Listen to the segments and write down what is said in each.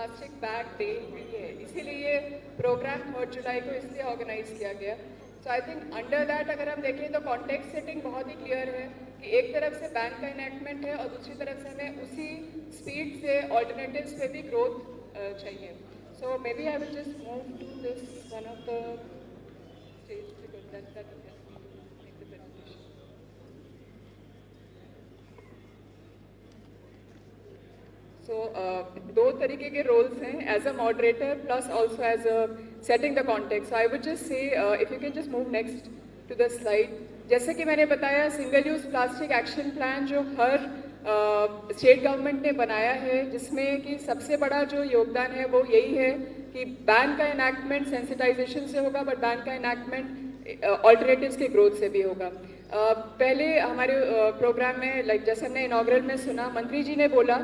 Plastic bag day भी है, इसीलिए ये प्रोग्राम 3 जुलाई को इसलिए ऑर्गेनाइज किया गया। सो आई थिंक अंडर दैट अगर हम देखें तो कॉन्टेक्स्ट सेटिंग बहुत ही क्लियर है कि एक तरफ से बैंक का इनैक्टमेंट है और दूसरी तरफ से हमें उसी स्पीड से ऑल्टरनेटिव्स पे भी ग्रोथ चाहिए। So maybe I will just move to this one of the stage because that will help me make the presentation. So, दो तरीके के रोल्स हैं, as a moderator plus also as a setting the context. I would just say if you can just move next to the slide. जैसे कि मैंने बताया, single use plastic action plan जो हर स्टेट गवर्नमेंट ने बनाया है, जिसमें कि सबसे बड़ा जो योगदान है वो यही है कि बैन का इनैक्टमेंट सेंसिटाइजेशन से होगा, बट बैन का इनैक्टमेंट ऑल्टरनेटिव्स के ग्रोथ से भी होगा। पहले हमारे प्रोग्राम में जैसे हमने इनॉग्रल में सुना, मंत्री जी ने बोला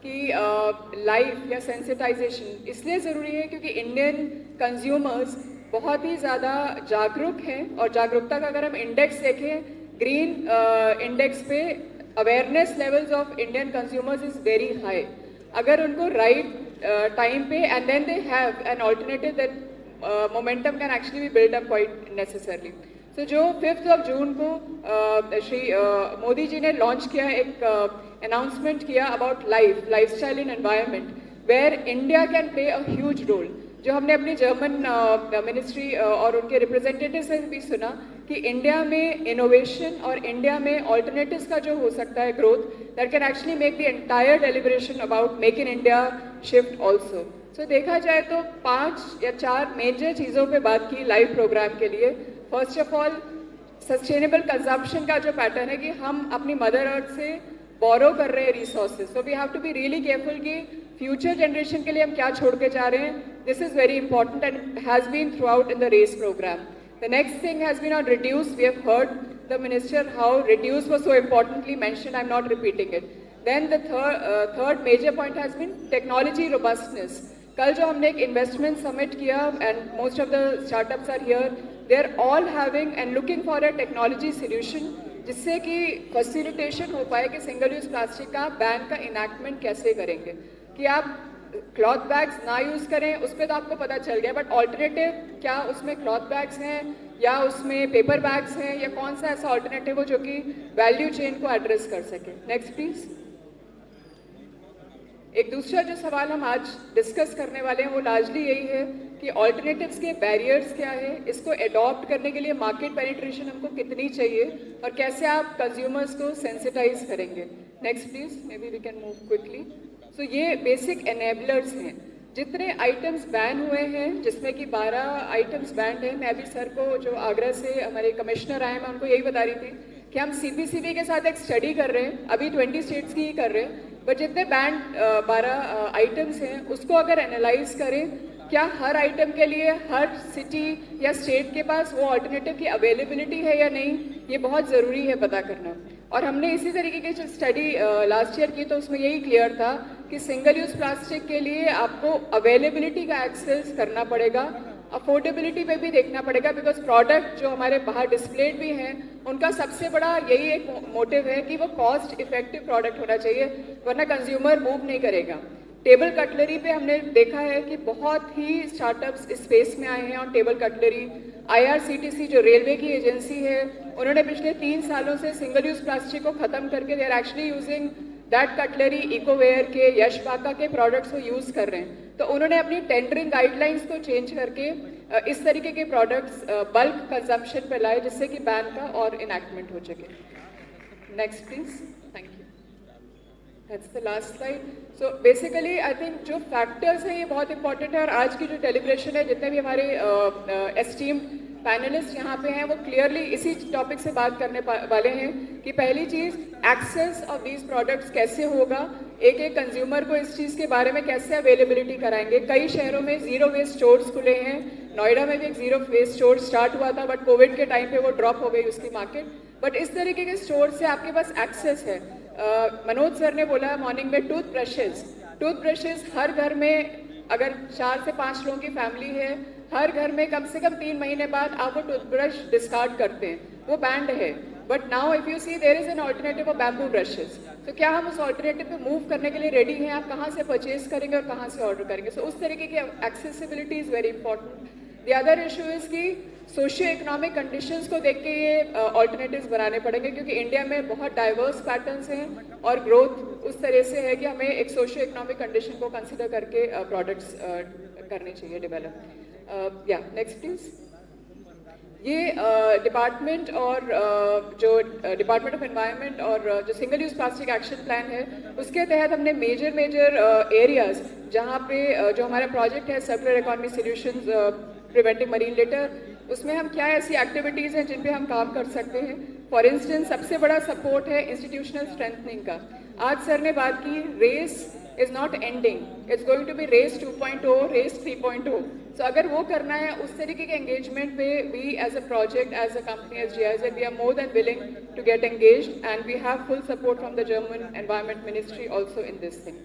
कि लाइफ या सेंसिटाइजेशन इसलिए ज़रूरी है क्योंकि इंडियन कंज्यूमर्स बहुत ही ज़्यादा जागरूक हैं, और जागरूकता का अगर हम इंडेक्स देखें, ग्रीन इंडेक्स पे awareness levels of Indian consumers is very high. अगर उनको राइट टाइम पे and then they have an alternative, that momentum can actually be build up quite necessarily. तो जो 5 जून को श्री मोदी जी ने लॉन्च किया, एक अनाउंसमेंट किया about lifestyle in environment, where India can play a huge role. जो हमने अपनी जर्मन मिनिस्ट्री और उनके रिप्रेजेंटेटिव से भी सुना कि इंडिया में इनोवेशन और इंडिया में ऑल्टरनेटिव्स का जो हो सकता है growth, that can actually make the entire deliberation about make in India shift also. So देखा जाए तो 5 या 4 मेजर चीज़ों पे बात की लाइव प्रोग्राम के लिए। First of all, sustainable consumption का जो पैटर्न है कि हम अपनी मदर अर्थ से बोरो कर रहे हैं resources, so we have to be really careful कि फ्यूचर जनरेशन के लिए हम क्या छोड़ के जा रहे हैं। This is very important and has been throughout in the race programme. The next thing has been on reduce. We have heard the minister how reduce was so importantly mentioned, I am not repeating it. Then the third major point has been technology robustness. कल जो हमने एक investment summit किया and most of the startups are here, they are all having and looking for a technology solution जिससे कि facilitation हो पाए कि सिंगल यूज प्लास्टिक का बैन का इनैक्टमेंट कैसे करेंगे। कि आप क्लॉथ बैग्स ना यूज़ करें उस पर तो आपको पता चल गया, बट ऑल्टरनेटिव क्या उसमें क्लॉथ बैग्स हैं या उसमें पेपर बैग्स हैं, या कौन सा ऐसा ऑल्टरनेटिव हो जो कि वैल्यू चेन को एड्रेस कर सके। Next please. एक दूसरा जो सवाल हम आज डिस्कस करने वाले हैं वो लार्जली यही है कि ऑल्टरनेटिव्स के बैरियर्स क्या है, इसको एडॉप्ट करने के लिए मार्केट पेनिट्रेशन हमको कितनी चाहिए, और कैसे आप कंज्यूमर्स को सेंसिटाइज करेंगे। Next please, maybe we can move quickly. So ये बेसिक एनेबलर्स हैं। जितने आइटम्स बैन हुए हैं, जिसमें कि 12 आइटम्स बैंड हैं, मैं अभी सर को जो आगरा से हमारे कमिश्नर आए, मैं उनको यही बता रही थी कि हम CPCB के साथ एक स्टडी कर रहे हैं, अभी 20 स्टेट्स की ही कर रहे हैं, बट जितने बैंड 12 आइटम्स हैं उसको अगर एनालाइज करें, क्या हर आइटम के लिए हर सिटी या स्टेट के पास वो ऑल्टरनेटिव की अवेलेबिलिटी है या नहीं, ये बहुत ज़रूरी है पता करना। और हमने इसी तरीके की जो स्टडी लास्ट ईयर की, तो उसमें यही क्लियर था कि सिंगल यूज़ प्लास्टिक के लिए आपको अवेलेबिलिटी का एक्सेस करना पड़ेगा, अफोर्डेबिलिटी पे भी देखना पड़ेगा, बिकॉज प्रोडक्ट जो हमारे बाहर डिस्प्लेड भी हैं उनका सबसे बड़ा यही एक मोटिव है कि वो कॉस्ट इफेक्टिव प्रोडक्ट होना चाहिए, वरना कंज्यूमर मूव नहीं करेगा। टेबल कटलरी पे हमने देखा है कि बहुत ही स्टार्टअप्स इस स्पेस में आए हैं ऑन टेबल कटलरी। IRCTC जो रेलवे की एजेंसी है, उन्होंने पिछले 3 सालों से सिंगल यूज प्लास्टिक को खत्म करके they are actually using that cutlery, Ecoware के, यश बाका के प्रोडक्ट्स को यूज़ कर रहे हैं। तो उन्होंने अपनी टेंडरिंग गाइडलाइंस को चेंज करके इस तरीके के प्रोडक्ट्स बल्क कंजम्पशन पे लाए, जिससे कि बैन का और इनैक्टमेंट हो सके। Next please, thank you. That's the last slide. So basically I think जो फैक्टर्स हैं ये बहुत इंपॉर्टेंट है, और आज की जो डेलिब्रेशन है, जितने भी हमारे एस्टीम्ड पैनलिस्ट यहाँ पे हैं वो क्लियरली इसी टॉपिक से बात करने वाले हैं कि पहली चीज़ एक्सेस ऑफ दीज प्रोडक्ट्स कैसे होगा, एक कंज्यूमर को इस चीज़ के बारे में कैसे अवेलेबिलिटी कराएंगे। कई शहरों में ज़ीरो वेस्ट स्टोर्स खुले हैं, नोएडा में भी एक ज़ीरो वेस्ट स्टोर स्टार्ट हुआ था, बट कोविड के टाइम पे वो ड्रॉप हो गई उसकी मार्केट। बट इस तरीके के स्टोर से आपके पास एक्सेस है। मनोज सर ने बोला मॉर्निंग में टूथब्रशेज हर घर में, अगर 4 से 5 लोगों की फैमिली है, हर घर में कम से कम 3 महीने बाद आप वो टूथब्रश डिस्कार्ड करते हैं, वो बैंड है। But now if you see there is an alternative of bamboo brushes. तो क्या हम उस ऑल्टरनेटिव पे मूव करने के लिए रेडी हैं? आप कहाँ से परचेज करेंगे और कहाँ से ऑर्डर करेंगे? सो उस तरीके की accessibility is very important. The other issue is कि सोशियो इकोनॉमिक कंडीशंस को देख के ये ऑल्टरनेटिव्स बनाने पड़ेंगे, क्योंकि इंडिया में बहुत डाइवर्स पैटर्न्स हैं और ग्रोथ उस तरह से है कि हमें एक सोशियो इकोनॉमिक कंडीशन को कंसिडर करके प्रोडक्ट्स करने चाहिए डेवलप. या नेक्स्ट प्लीज. ये डिपार्टमेंट और जो डिपार्टमेंट ऑफ एनवायरनमेंट और जो single use plastic action plan है, उसके तहत हमने मेजर एरियाज जहाँ पे जो हमारा प्रोजेक्ट है circular economy solutions preventing marine litre, उसमें हम क्या ऐसी एक्टिविटीज़ हैं जिन पे हम काम कर सकते हैं. फॉर इंस्टेंस सबसे बड़ा सपोर्ट है इंस्टीट्यूशनल स्ट्रेंथनिंग का. आज सर ने बात की race is not ending, it's going to be race 2.0, race 3.0. So अगर वो करना है उस तरीके के एंगेजमेंट पे we as a project, as a company, as GIZ, we are more than willing to get engaged and we have full support from the German environment ministry also in this thing.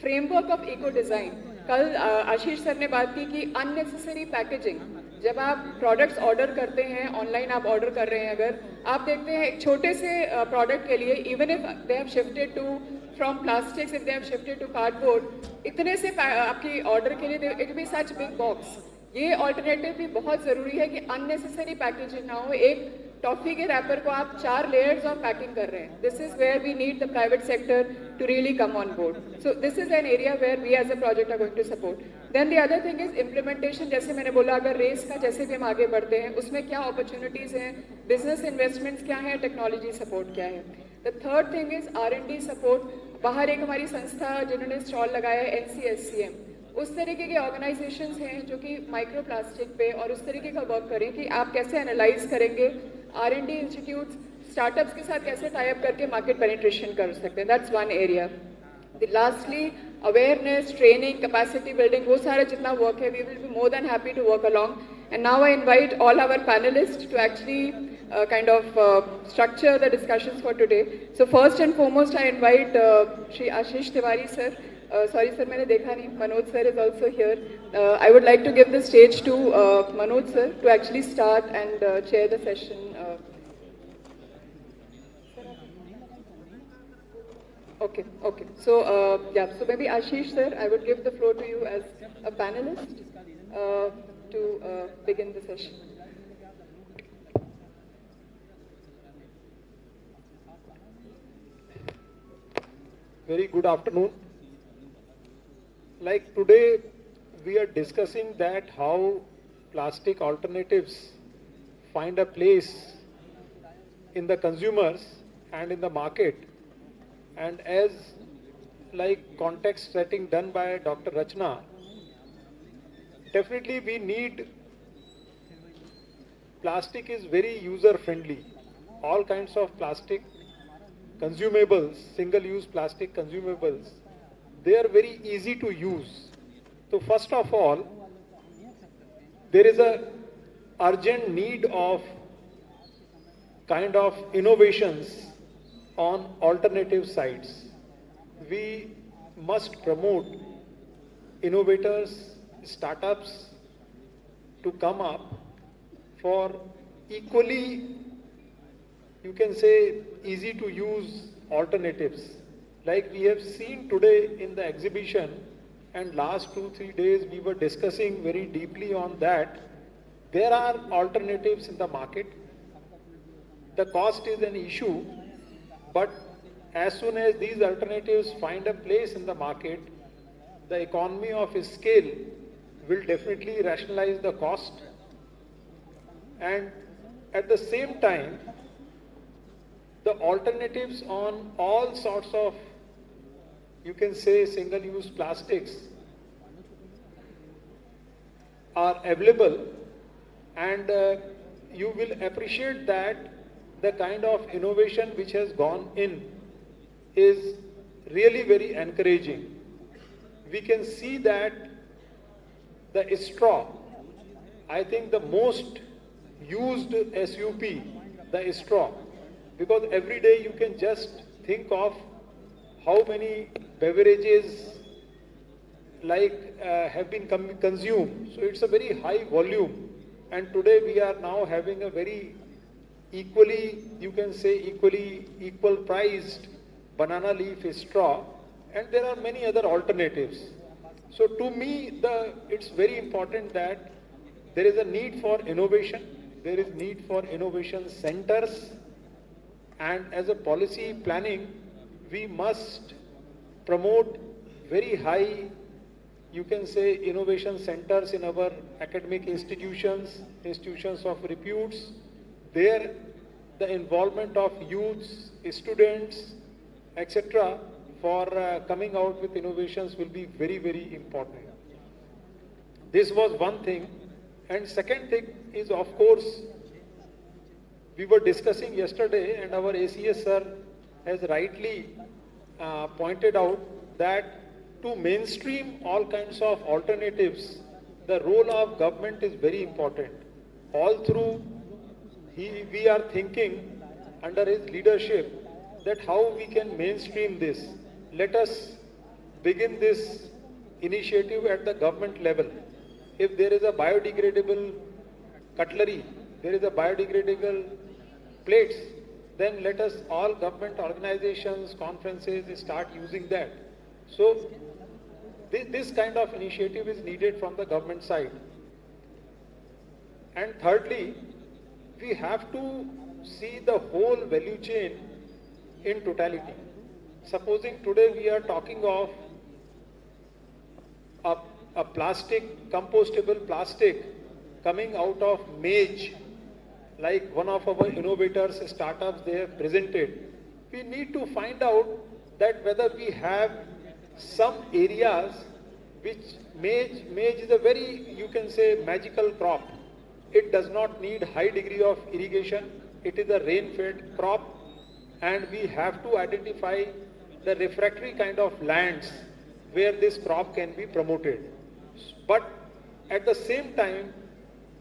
Framework of eco design. कल Ashish sir ने बात की कि unnecessary packaging. जब आप products order करते हैं, online आप ऑर्डर कर रहे हैं, अगर आप देखते हैं एक छोटे से प्रोडक्ट के लिए, even if they have shifted to from plastics, if they have shifted to cardboard, इतने से आपकी ऑर्डर के लिए it be such big box. ये ऑल्टरनेटिव भी बहुत ज़रूरी है कि अननेसेसरी पैकेजिंग ना हो. एक टॉफ़ी के रैपर को आप 4 लेयर्स ऑफ पैकिंग कर रहे हैं. This is where we need the private sector to really come on board. So this is an area where we as a project are going to support. Then the other thing is implementation. जैसे मैंने बोला, अगर race का जैसे भी हम आगे बढ़ते हैं, उसमें क्या अपॉर्चुनिटीज़ हैं, बिजनेस इन्वेस्टमेंट्स क्या हैं, टेक्नोलॉजी सपोर्ट क्या है. The third thing is R&D support. बाहर एक हमारी संस्था जिन्होंने स्टॉल लगाया है NCSCM, उस तरीके के ऑर्गेनाइजेशंस हैं जो कि माइक्रो प्लास्टिक पे और उस तरीके का वर्क करें कि आप कैसे एनालाइज करेंगे, R&D इंस्टीट्यूट्स स्टार्टअप्स के साथ कैसे टाई अप करके मार्केट पेनिट्रेशन कर सकते हैं. That's one area. Lastly awareness, training, capacity building, वो सारा जितना वर्क है, we will be more than happy to work along. And now I invite all our panelist to actually kind of structure the discussions for today. So first and foremost, I invite Shri Ashish Tiwari sir. Sorry sir, मैंने देखा नहीं. Manoj sir is also here. I would like to give the stage to Manoj sir to actually start and chair the session. Okay. So yeah. So maybe Ashish sir, I would give the floor to you as a panelist to begin the session. Very good afternoon. Like today, we are discussing that how plastic alternatives find a place in the consumers and in the market. And as like context setting done by Dr. Rachna, definitely we need, plastic is very user friendly. All kinds of plastic consumables, single-use plastic consumables, they are very easy to use. So first of all, there is a urgent need of kind of innovations on alternative sides. We must promote innovators, startups to come up for equally, you can say, easy to use alternatives. Like we have seen today in the exhibition, and last 2-3 days we were discussing very deeply on that. There are alternatives in the market. The cost is an issue, but as soon as these alternatives find a place in the market, the economy of scale will definitely rationalize the cost, and at the same time the alternatives on all sorts of, you can say, single-use plastics are available, and you will appreciate that the kind of innovation which has gone in is really very encouraging. We can see that the straw, I think the most used SUP, the straw, because every day you can just think of how many beverages like have been consumed. So it's a very high volume, and today we are now having a very equally, you can say equal priced banana leaf straw, and there are many other alternatives. So to me, it's very important that there is a need for innovation, there is need for innovation centers, and as a policy planning, we must promote very high, you can say, innovation centers in our academic institutions, institutions of reputes. There, the involvement of youths, students, etc., for coming out with innovations will be very, very important. This was one thing. And second thing is, of course, we were discussing yesterday, and our ACS sir has rightly pointed out that to mainstream all kinds of alternatives, the role of government is very important. All through, we are thinking under his leadership that how we can mainstream this. Let us begin this initiative at the government level. If there is a biodegradable cutlery, there is a biodegradable plates, then let us, all government organizations, conferences, start using that. So this kind of initiative is needed from the government side. And thirdly, we have to see the whole value chain in totality. Supposing today we are talking of a plastic, compostable plastic coming out of maize, like one of our innovators, startups, they have presented. We need to find out that whether we have some areas which maize is a very, you can say, magical crop. It does not need high degree of irrigation. It is a rain-fed crop, and we have to identify the refractory kind of lands where this crop can be promoted. But at the same time,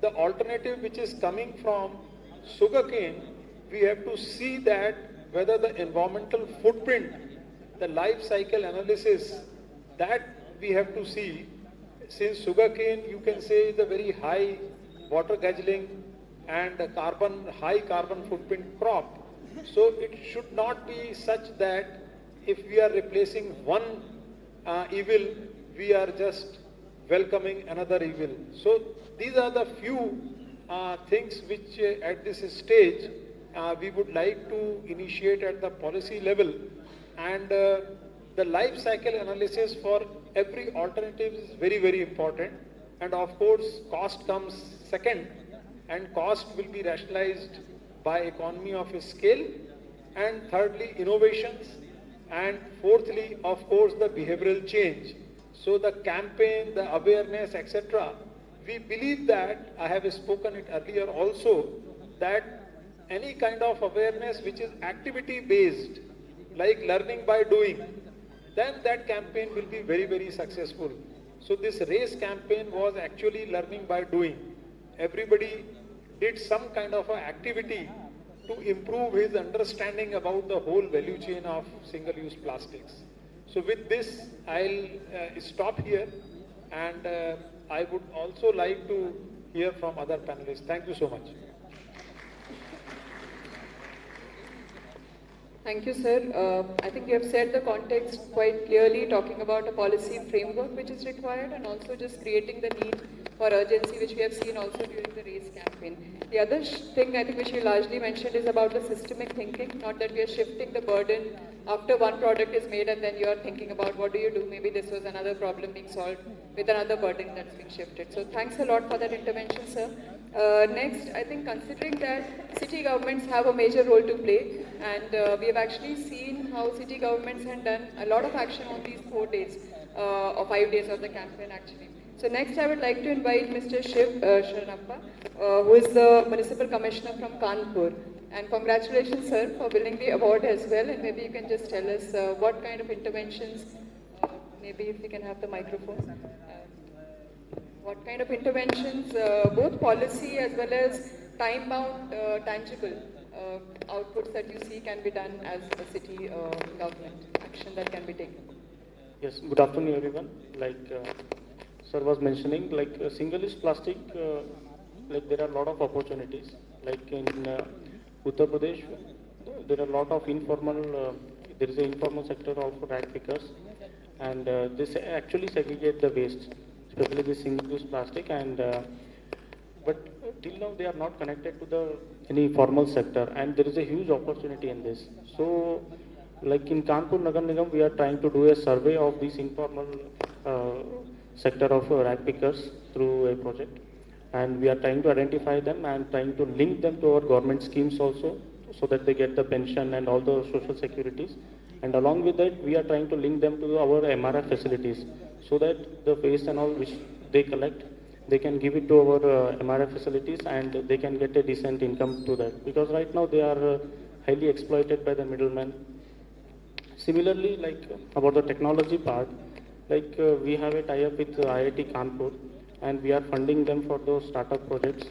the alternative which is coming from sugarcane, we have to see that whether the environmental footprint, the life cycle analysis, that we have to see. Since sugarcane, you can say, is a very high water guzzling and high carbon footprint crop. So it should not be such that if we are replacing one evil, we are just welcoming another evil. So these are the few things which at this stage we would like to initiate at the policy level. And the life cycle analysis for every alternative is very, very important. And of course, cost comes second, and cost will be rationalized by economy of scale. And thirdly, innovations. And fourthly, of course, the behavioral change. So the campaign, the awareness, etc. We believe that, I have spoken it earlier also, that any kind of awareness which is activity based, like learning by doing, then that campaign will be very, very successful. So this race campaign was actually learning by doing. Everybody did some kind of an activity to improve his understanding about the whole value chain of single-use plastics. So with this, I'll stop here, and I would also like to hear from other panelists. Thank you so much. Thank you, sir. I think you have set the context quite clearly, talking about a policy framework which is required, and also just creating the need for urgency, which we have seen also during the race campaign. The other thing I think which you largely mentioned is about the systemic thinking, not that we are shifting the burden after one product is made and then you are thinking about what do you do, maybe this was another problem being solved with another burden that's being shifted. So thanks a lot for that intervention, sir. Next, I think considering that city governments have a major role to play, and we have actually seen how city governments have done a lot of action on these 4 days or 5 days of the campaign actually. So next I would like to invite Mr. Shiv Sharanappa, who is the Municipal Commissioner from Kanpur. And congratulations, sir, for winning the award as well. And maybe you can just tell us what kind of interventions, maybe if we can have the microphone, what kind of interventions, both policy as well as time-bound, tangible outputs that you see can be done as a city government, action that can be taken. Yes, good afternoon everyone. Like sir was mentioning, like single-use plastic, like there are a lot of opportunities. Like in Uttar Pradesh, there are a lot of informal, there is an informal sector of rag pickers, and this actually segregate the waste, especially the single-use plastic, and but till now they are not connected to the any formal sector, and there is a huge opportunity in this. So, like in Kanpur Nagar Nigam, we are trying to do a survey of this informal uh, sector of rag pickers through a project, and we are trying to identify them and trying to link them to our government schemes also, so that they get the pension and all the social securities. And along with that, we are trying to link them to our MRF facilities, so that the waste and all which they collect, they can give it to our MRF facilities, and they can get a decent income to that. Because right now they are highly exploited by the middlemen. Similarly, like about the technology part, like we have a tie-up with IIT Kanpur, and we are funding them for those startup projects.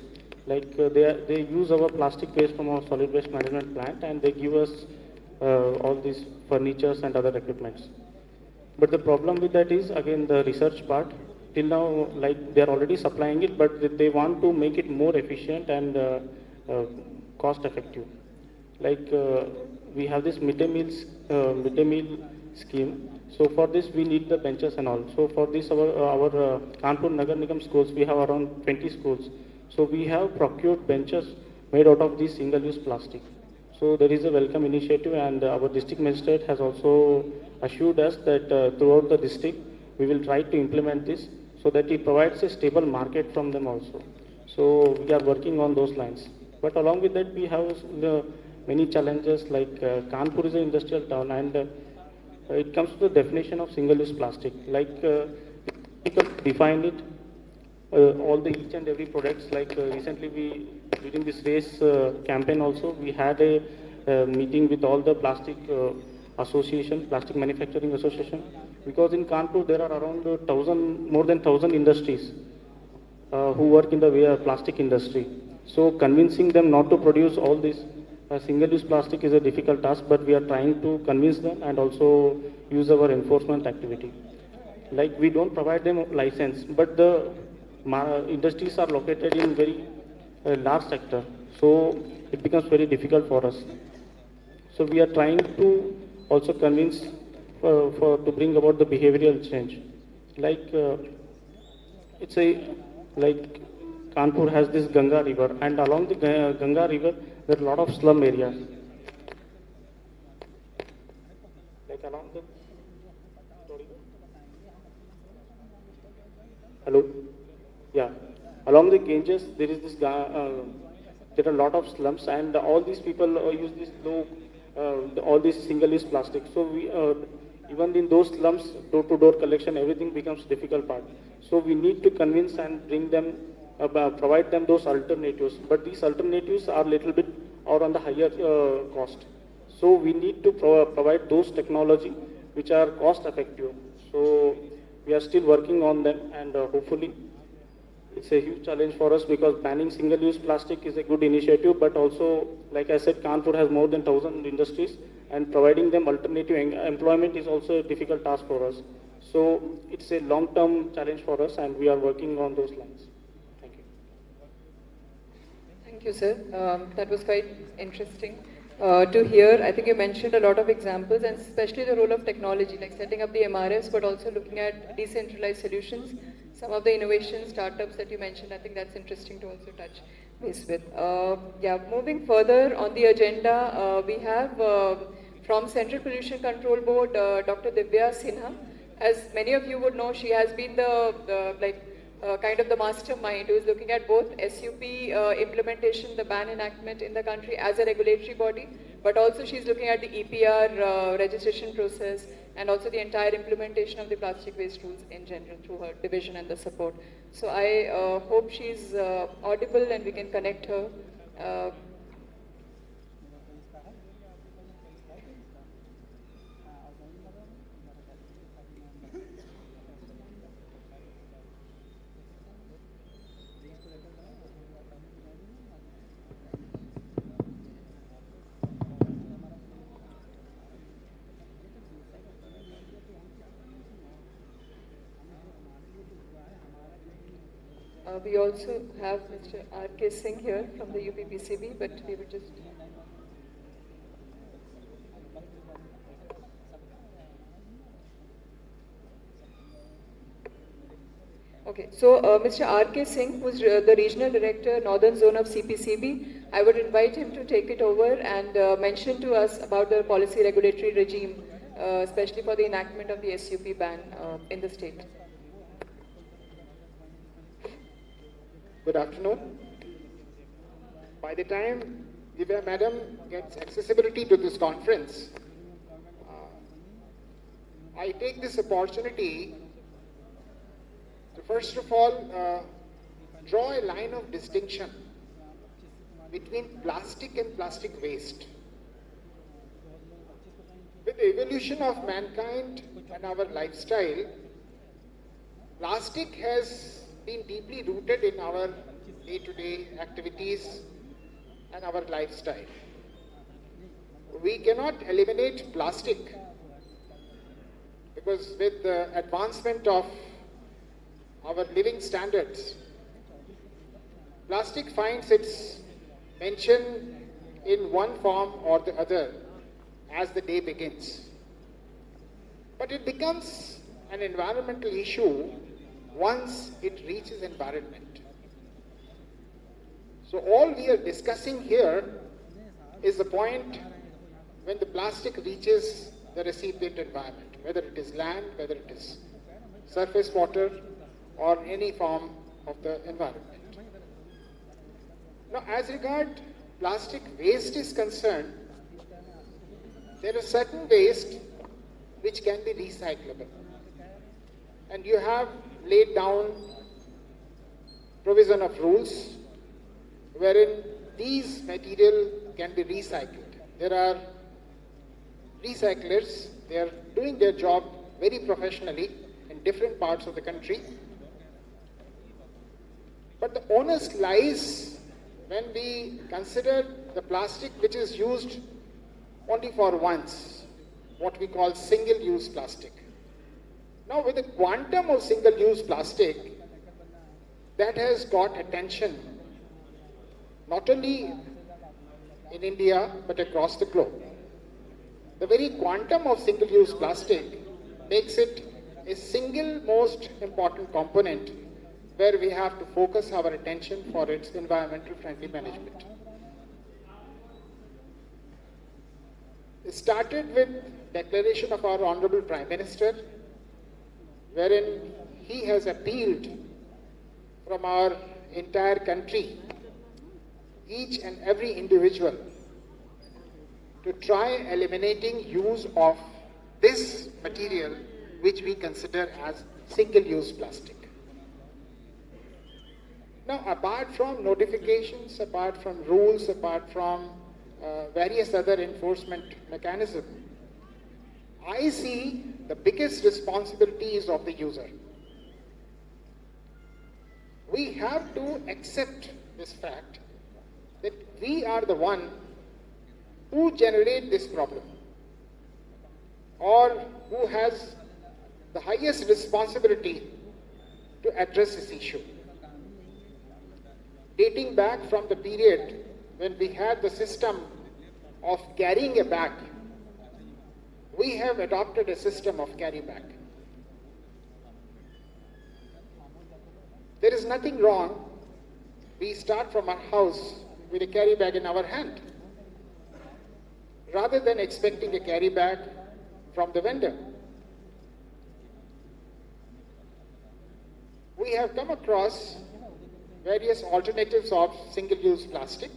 Like they use our plastic waste from our solid waste management plant, and they give us all these furnitures and other equipments. But the problem with that is again the research part. Till now, like they are already supplying it, but they want to make it more efficient and uh, cost effective. Like we have this midday meal scheme. So for this we need the benches and all. So for this our Kanpur Nagar Nigam schools, we have around 20 schools. So we have procured benches made out of this single-use plastic. So there is a welcome initiative, and our district magistrate has also assured us that throughout the district we will try to implement this, so that it provides a stable market from them also. So we are working on those lines. But along with that, we have many challenges, like Kanpur is an industrial town, and it comes to the definition of single-use plastic. Like we can define it, all the each and every products. Like recently we, during this race campaign also, we had a meeting with all the plastic association, plastic manufacturing association, because in Kanpur there are around more than 1,000 industries who work in the plastic industry. So convincing them not to produce all this single-use plastic is a difficult task, but we are trying to convince them and also use our enforcement activity. Like we don't provide them license, but the industries are located in very large sector, so it becomes very difficult for us. So we are trying to also convince to bring about the behavioral change. Like it's a like Kanpur has this Ganga river, and along the Ganga river there are a lot of slum areas. Like along the hello, yeah, along the Ganges there is this there are a lot of slums, and all these people use this low all these single-use plastic. So we even in those slums, door-to-door collection, everything becomes difficult part. So we need to convince and bring them, provide them those alternatives. But these alternatives are little bit or on the higher cost. So we need to provide those technology which are cost effective. So we are still working on them, and hopefully it's a huge challenge for us, because banning single-use plastic is a good initiative, but also, like I said, Kanpur has more than 1,000 industries, and providing them alternative employment is also a difficult task for us. So it's a long-term challenge for us, and we are working on those lines. Thank you. Thank you, sir. That was quite interesting to hear. I think you mentioned a lot of examples, and especially the role of technology, like setting up the MRS, but also looking at decentralized solutions. Some of the innovation startups that you mentioned, I think that's interesting to also touch base with. Yeah, moving further on the agenda, we have from Central Pollution Control Board, Dr. Divya Sinha. As many of you would know, she has been kind of the mastermind who is looking at both SUP implementation, the ban enactment in the country as a regulatory body, but also she's looking at the EPR registration process, and also the entire implementation of the plastic waste rules in general through her division and the support. So I hope she's audible and we can connect her. We also have Mr. R.K. Singh here from the UPPCB, but we would just Okay, so Mr. R.K. Singh, who's the Regional Director, Northern Zone of CPCB, I would invite him to take it over and mention to us about the policy regulatory regime, especially for the enactment of the SUP ban in the state. Good afternoon. By the time Divya Madam gets accessibility to this conference, I take this opportunity to first of all draw a line of distinction between plastic and plastic waste. With the evolution of mankind and our lifestyle, plastic has been deeply rooted in our day-to-day activities and our lifestyle. We cannot eliminate plastic because with the advancement of our living standards, plastic finds its mention in one form or the other as the day begins. But it becomes an environmental issue once it reaches environment. So all we are discussing here is the point when the plastic reaches the recipient environment, whether it is land, whether it is surface water, or any form of the environment. Now, as regard plastic waste is concerned, there is certain waste which can be recyclable. And you have laid down provision of rules wherein these material can be recycled. There are recyclers, they are doing their job very professionally in different parts of the country. But the onus lies when we consider the plastic which is used only for once, what we call single-use plastic. Now, with the quantum of single-use plastic, that has got attention not only in India but across the globe. The very quantum of single-use plastic makes it a single most important component where we have to focus our attention for its environmental friendly management. It started with declaration of our Honorable Prime Minister, wherein he has appealed from our entire country, each and every individual, to try eliminating use of this material which we consider as single-use plastic. Now, apart from notifications, apart from rules, apart from various other enforcement mechanisms, I see the biggest responsibility is of the user. We have to accept this fact that we are the one who generate this problem or who has the highest responsibility to address this issue. Dating back from the period when we had the system of carrying a bag, we have adopted a system of carry bag. There is nothing wrong. We start from our house with a carry bag in our hand, rather than expecting a carry bag from the vendor. We have come across various alternatives of single-use plastic,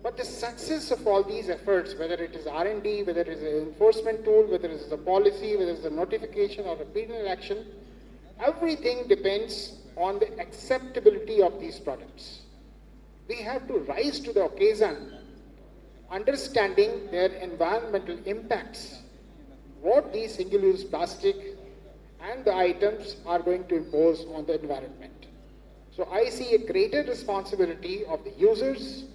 but the success of all these efforts, whether it is R&D, whether it is an enforcement tool, whether it is a policy, whether it is a notification or a penal action, everything depends on the acceptability of these products. We have to rise to the occasion, understanding their environmental impacts, what these single-use plastic and the items are going to impose on the environment. So I see a greater responsibility of the users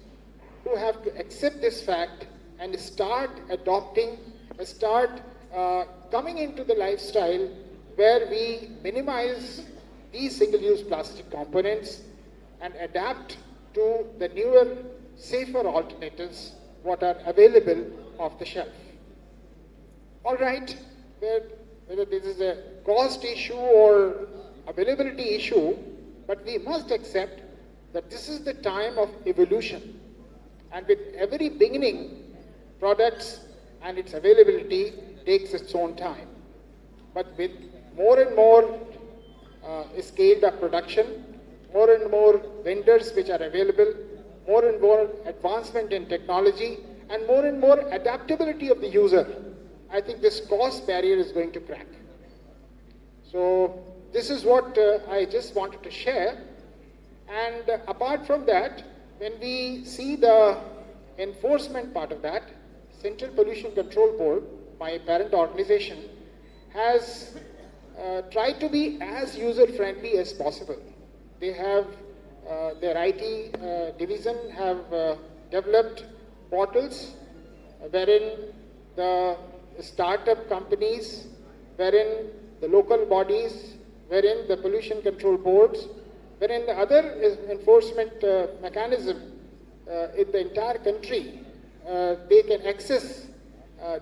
who have to accept this fact and start adopting, coming into the lifestyle where we minimize these single-use plastic components and adapt to the newer, safer alternatives what are available off the shelf. All right, whether this is a cost issue or availability issue, but we must accept that this is the time of evolution. And with every beginning, products and its availability takes its own time. But with more and more scaled up production, more and more vendors which are available, more and more advancement in technology, and more adaptability of the user, I think this cost barrier is going to crack. So this is what I just wanted to share. And apart from that, when we see the enforcement part of that, Central Pollution Control Board, my parent organization, has tried to be as user-friendly as possible. They have, their IT division have developed portals wherein the startup companies, wherein the local bodies, wherein the pollution control boards, wherein the other enforcement mechanism in the entire country, they can access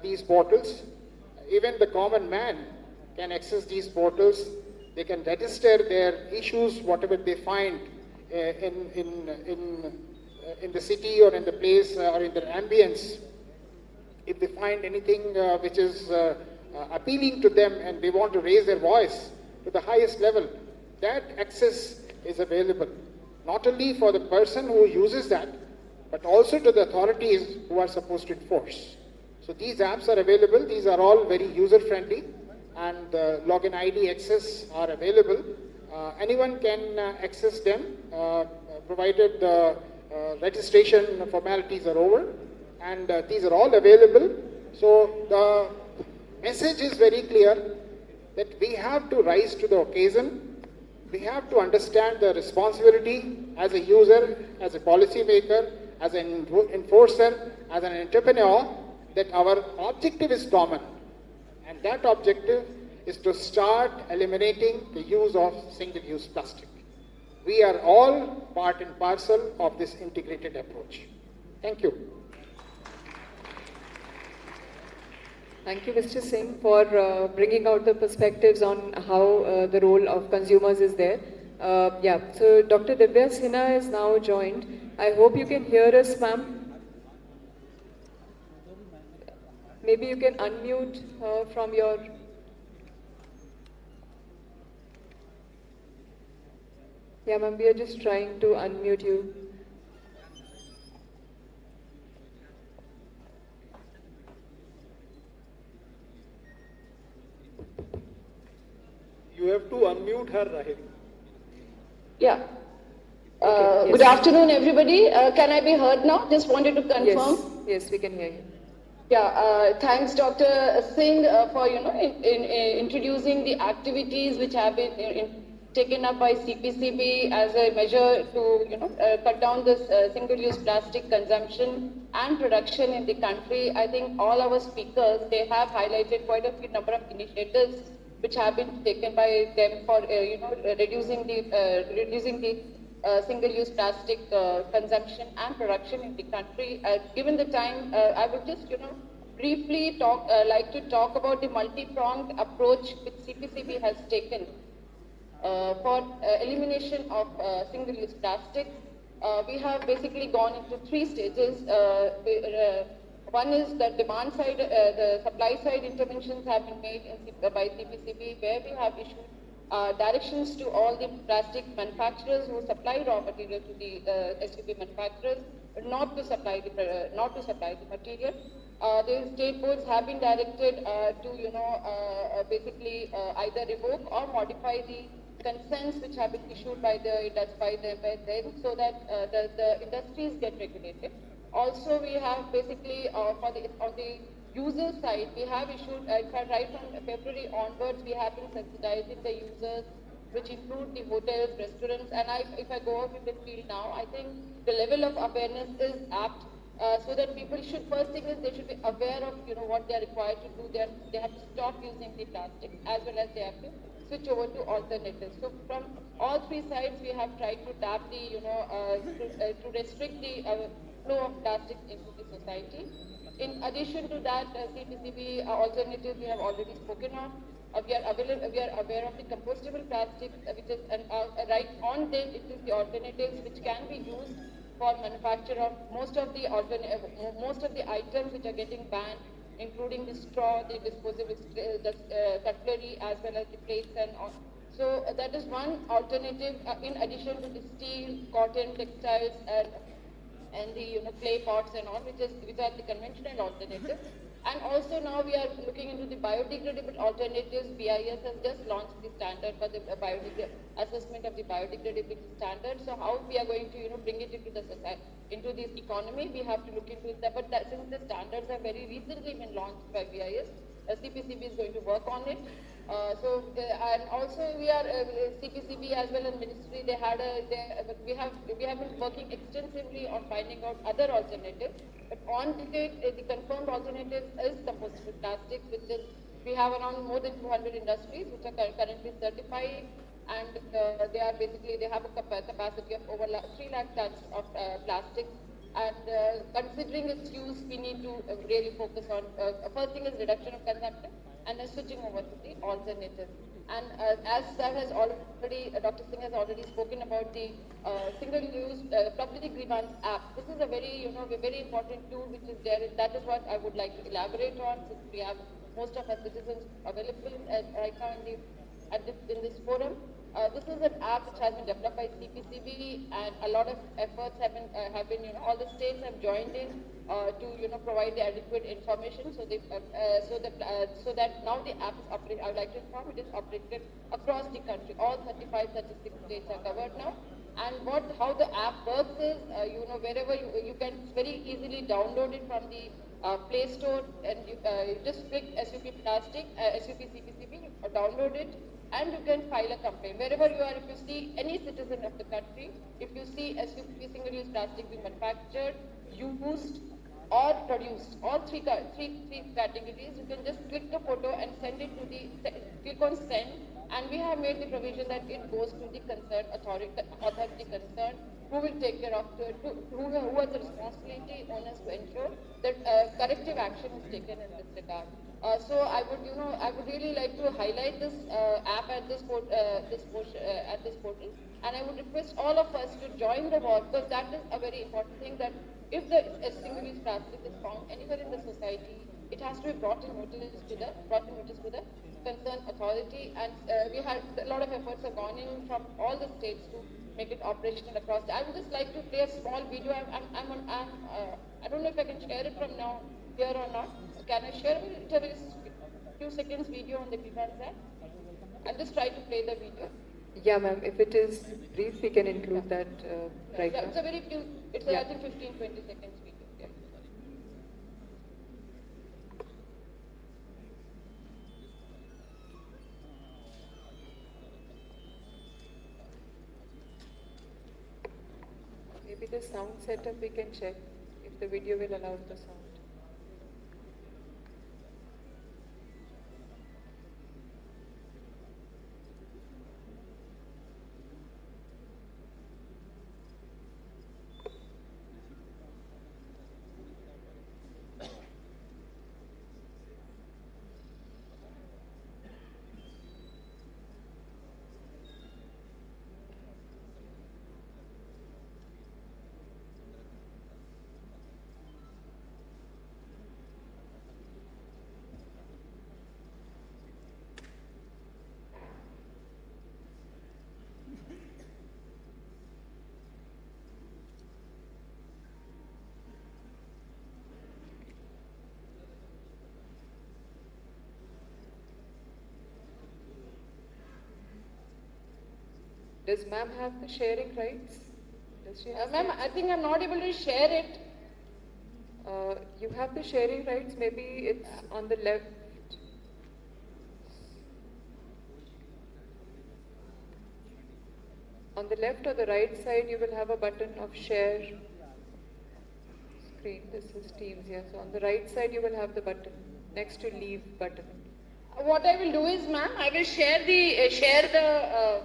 these portals. Even the common man can access these portals. They can register their issues, whatever they find in the city or in the place or in the ambience. If they find anything which is appealing to them and they want to raise their voice to the highest level, that access is available, not only for the person who uses that, but also to the authorities who are supposed to enforce. So these apps are available. These are all very user-friendly, and login ID access are available. Anyone can access them, provided the registration formalities are over, and these are all available. So the message is very clear that we have to rise to the occasion. We have to understand the responsibility as a user, as a policymaker, as an enforcer, as an entrepreneur, that our objective is common. And that objective is to start eliminating the use of single-use plastic. We are all part and parcel of this integrated approach. Thank you. Thank you, Mr. Singh, for bringing out the perspectives on how the role of consumers is there. So Dr. Divya Sinha is now joined. I hope you can hear us, ma'am. Maybe you can unmute from your... Yeah, ma'am, we are just trying to unmute you. You have to unmute her, Rahil. Yeah. Okay, yes. Good afternoon, everybody. Can I be heard now? Just wanted to confirm. Yes, we can hear you. Yeah. Thanks, Dr. Singh, for introducing the activities which have been taken up by CPCB as a measure to cut down this single-use plastic consumption and production in the country. I think all our speakers, they have highlighted quite a few number of initiatives which have been taken by them for reducing the single-use plastic consumption and production in the country. Given the time, I would just briefly like to talk about the multi-pronged approach which CPCB has taken for elimination of single-use plastic. We have basically gone into 3 stages. One is the demand side, the supply side interventions have been made by CPCB, where we have issued directions to all the plastic manufacturers who supply raw material to the SUP manufacturers not to supply the material. The state boards have been directed to basically either revoke or modify the consents which have been issued by them so that the industries get regulated. Also, we have basically on the user side, we have issued, right from February onwards, we have been sensitizing the users, which include the hotels, restaurants, and if I go out in the field now, I think the level of awareness is apt, so that people should, first thing is they should be aware of what they are required to do. They have to stop using the plastic, as well as they have to switch over to alternatives. So from all 3 sides, we have tried to tap the, to restrict the flow of plastics into the society. In addition to that, CPCB alternatives we have already spoken of. we are aware of the compostable plastics, which is right on them. It is the alternatives which can be used for manufacture of most of the items which are getting banned, including the straw, the disposable cutlery, as well as the plates and all. So that is one alternative in addition to the steel, cotton, textiles, and the clay pots and all, which are the conventional alternatives. And also now we are looking into the biodegradable alternatives. BIS has just launched the standard for the assessment of the biodegradability standard. So how we are going to bring it into the society, into this economy, we have to look into it. But since the standards have very recently been launched by BIS, CPCB is going to work on it. And also we are CPCB as well as ministry. We have been working extensively on finding out other alternatives. But on the confirmed alternative is compostable plastics, which is we have around more than 200 industries which are currently certified, and they have a capacity of over 3 lakh tons of plastics. And considering its use, we need to really focus on first thing is reduction of consumption, and then switching over to the alternative. And as Sir has already, Dr. Singh has already spoken about the single-use public grievance app. This is a very, very important tool which is there. That is what I would like to elaborate on, since we have most of our citizens available right now in this forum. This is an app which has been developed by CPCB, and a lot of efforts have been all the states have joined in to provide the adequate information. So that now the app is operated. I would like to inform it is operated across the country. All 35, 36 states are covered now. And how the app works is, wherever you can very easily download it from the Play Store, and you just click SUP Plastic, SUP CPCB, download it, and you can file a complaint. Wherever you are, if you see any citizen of the country, if you see SUP single-use plastic being manufactured, used, or produced, all three categories, you can just click the photo and send it to click on send, and we have made the provision that it goes to the concerned authority concerned, who will take care of who has the responsibility, onus to ensure that corrective action is taken in this regard. So I would really like to highlight this app at this portal, and I would request all of us to join the war, because that is a very important thing. That if a single-use plastic is found anywhere in the society, it has to be brought in notice to the concerned authority. And we had a lot of efforts have gone in from all the states to make it operational across. I would just like to play a small video. I don't know if I can share it from now here or not. Can I share it? A few seconds video on the grievance app? I'll just try to play the video. Yeah, ma'am. If it is brief, we can include that right now. It's a very few. It's I think 15-20 seconds video. Yeah. Maybe the sound setup we can check if the video will allow the sound. Does ma'am have the sharing rights? Does she have Ma'am, I think I'm not able to share it. You have the sharing rights. Maybe it's on the left. On the left or the right side, you will have a button of share screen. This is Teams here. So on the right side, you will have the button next to leave button. What I will do is, ma'am, I will share the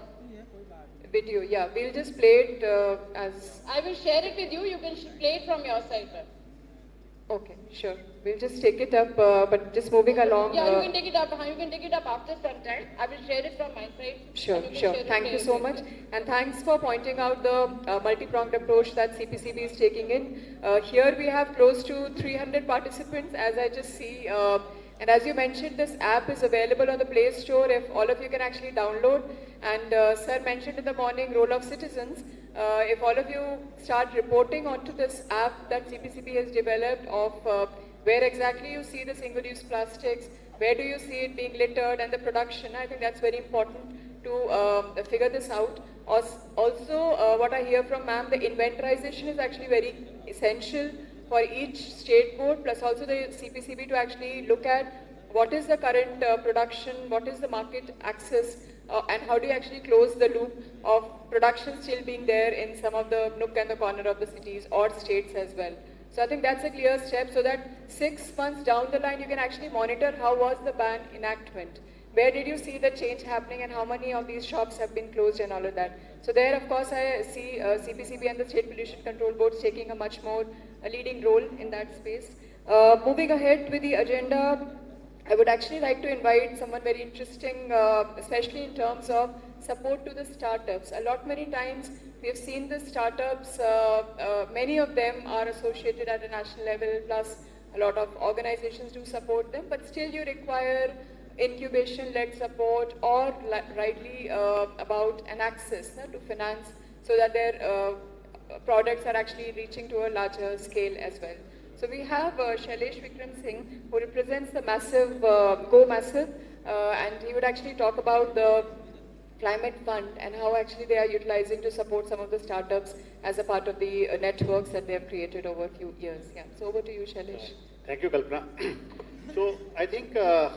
video. Yeah, we'll just play it as. I will share it with you. You can play it from your side, ma'am. Okay, sure. We'll just take it up, but just moving along. Yeah, you can take it up. You can take it up after some time. I will share it from my side. Sure, sure. Thank you so much. And thanks for pointing out the multi-pronged approach that CPCB is taking in. Here we have close to 300 participants, as I just see. And as you mentioned, this app is available on the Play Store if all of you can actually download. And Sir mentioned in the morning, role of citizens. If all of you start reporting onto this app that CPCB has developed of where exactly you see the single-use plastics, where do you see it being littered, and the production. I think that's very important to figure this out. Also, what I hear from ma'am, the inventorization is actually very essential for each state board, plus also the CPCB to actually look at what is the current production, what is the market access, and how do you actually close the loop of production still being there in some of the nook and the corner of the cities or states as well. So I think that's a clear step so that 6 months down the line you can actually monitor how was the ban enactment. Where did you see the change happening and how many of these shops have been closed and all of that. So there of course I see CPCB and the State Pollution Control Boards taking a much more leading role in that space. Moving ahead with the agenda, I would actually like to invite someone very interesting, especially in terms of support to the startups. Many times we have seen the startups, many of them are associated at a national level, plus a lot of organizations do support them, but still you require incubation-led support or rightly about an access to finance so that their products are actually reaching to a larger scale as well. So we have Shailesh Vikram Singh, who represents the massive, Go Massive, and he would actually talk about the climate fund and how actually they are utilizing to support some of the startups as a part of the networks that they have created over a few years. Yeah. So over to you, Shailesh. Thank you, Kalpana. So I think there